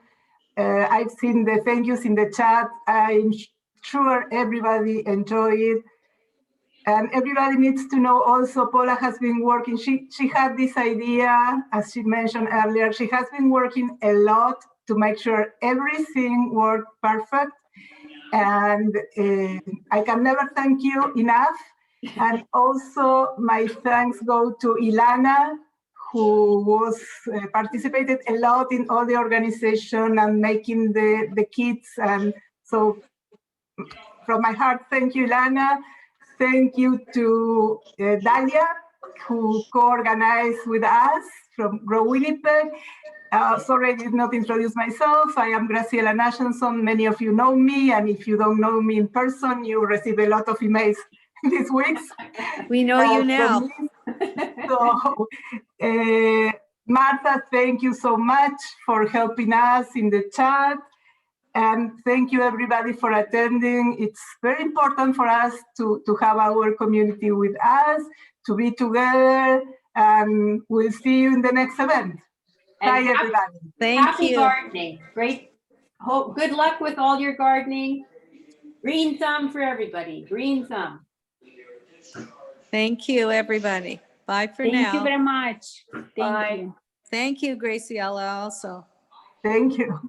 [SPEAKER 5] I've seen the thank yous in the chat. I'm sure everybody enjoyed it. And everybody needs to know also, Paula has been working, she had this idea, as she mentioned earlier, she has been working a lot to make sure everything worked perfect. And I can never thank you enough. And also my thanks go to Ilana, who was participated a lot in all the organization and making the kits. And so from my heart, thank you, Ilana. Thank you to Dalia, who co-organized with us from GrowWinnipeg. Sorry, I did not introduce myself. I am Graciela Nashenson. Many of you know me, and if you don't know me in person, you receive a lot of emails these weeks.
[SPEAKER 4] We know you now.
[SPEAKER 5] So, Martha, thank you so much for helping us in the chat. And thank you everybody for attending. It's very important for us to have our community with us, to be together, and we'll see you in the next event. Bye, everybody.
[SPEAKER 2] Happy gardening. Great. Good luck with all your gardening. Green thumb for everybody. Green thumb.
[SPEAKER 4] Thank you, everybody. Bye for now.
[SPEAKER 6] Thank you very much. Thank
[SPEAKER 2] Bye.
[SPEAKER 6] you.
[SPEAKER 4] Thank you, Graciela, also.
[SPEAKER 5] Thank you.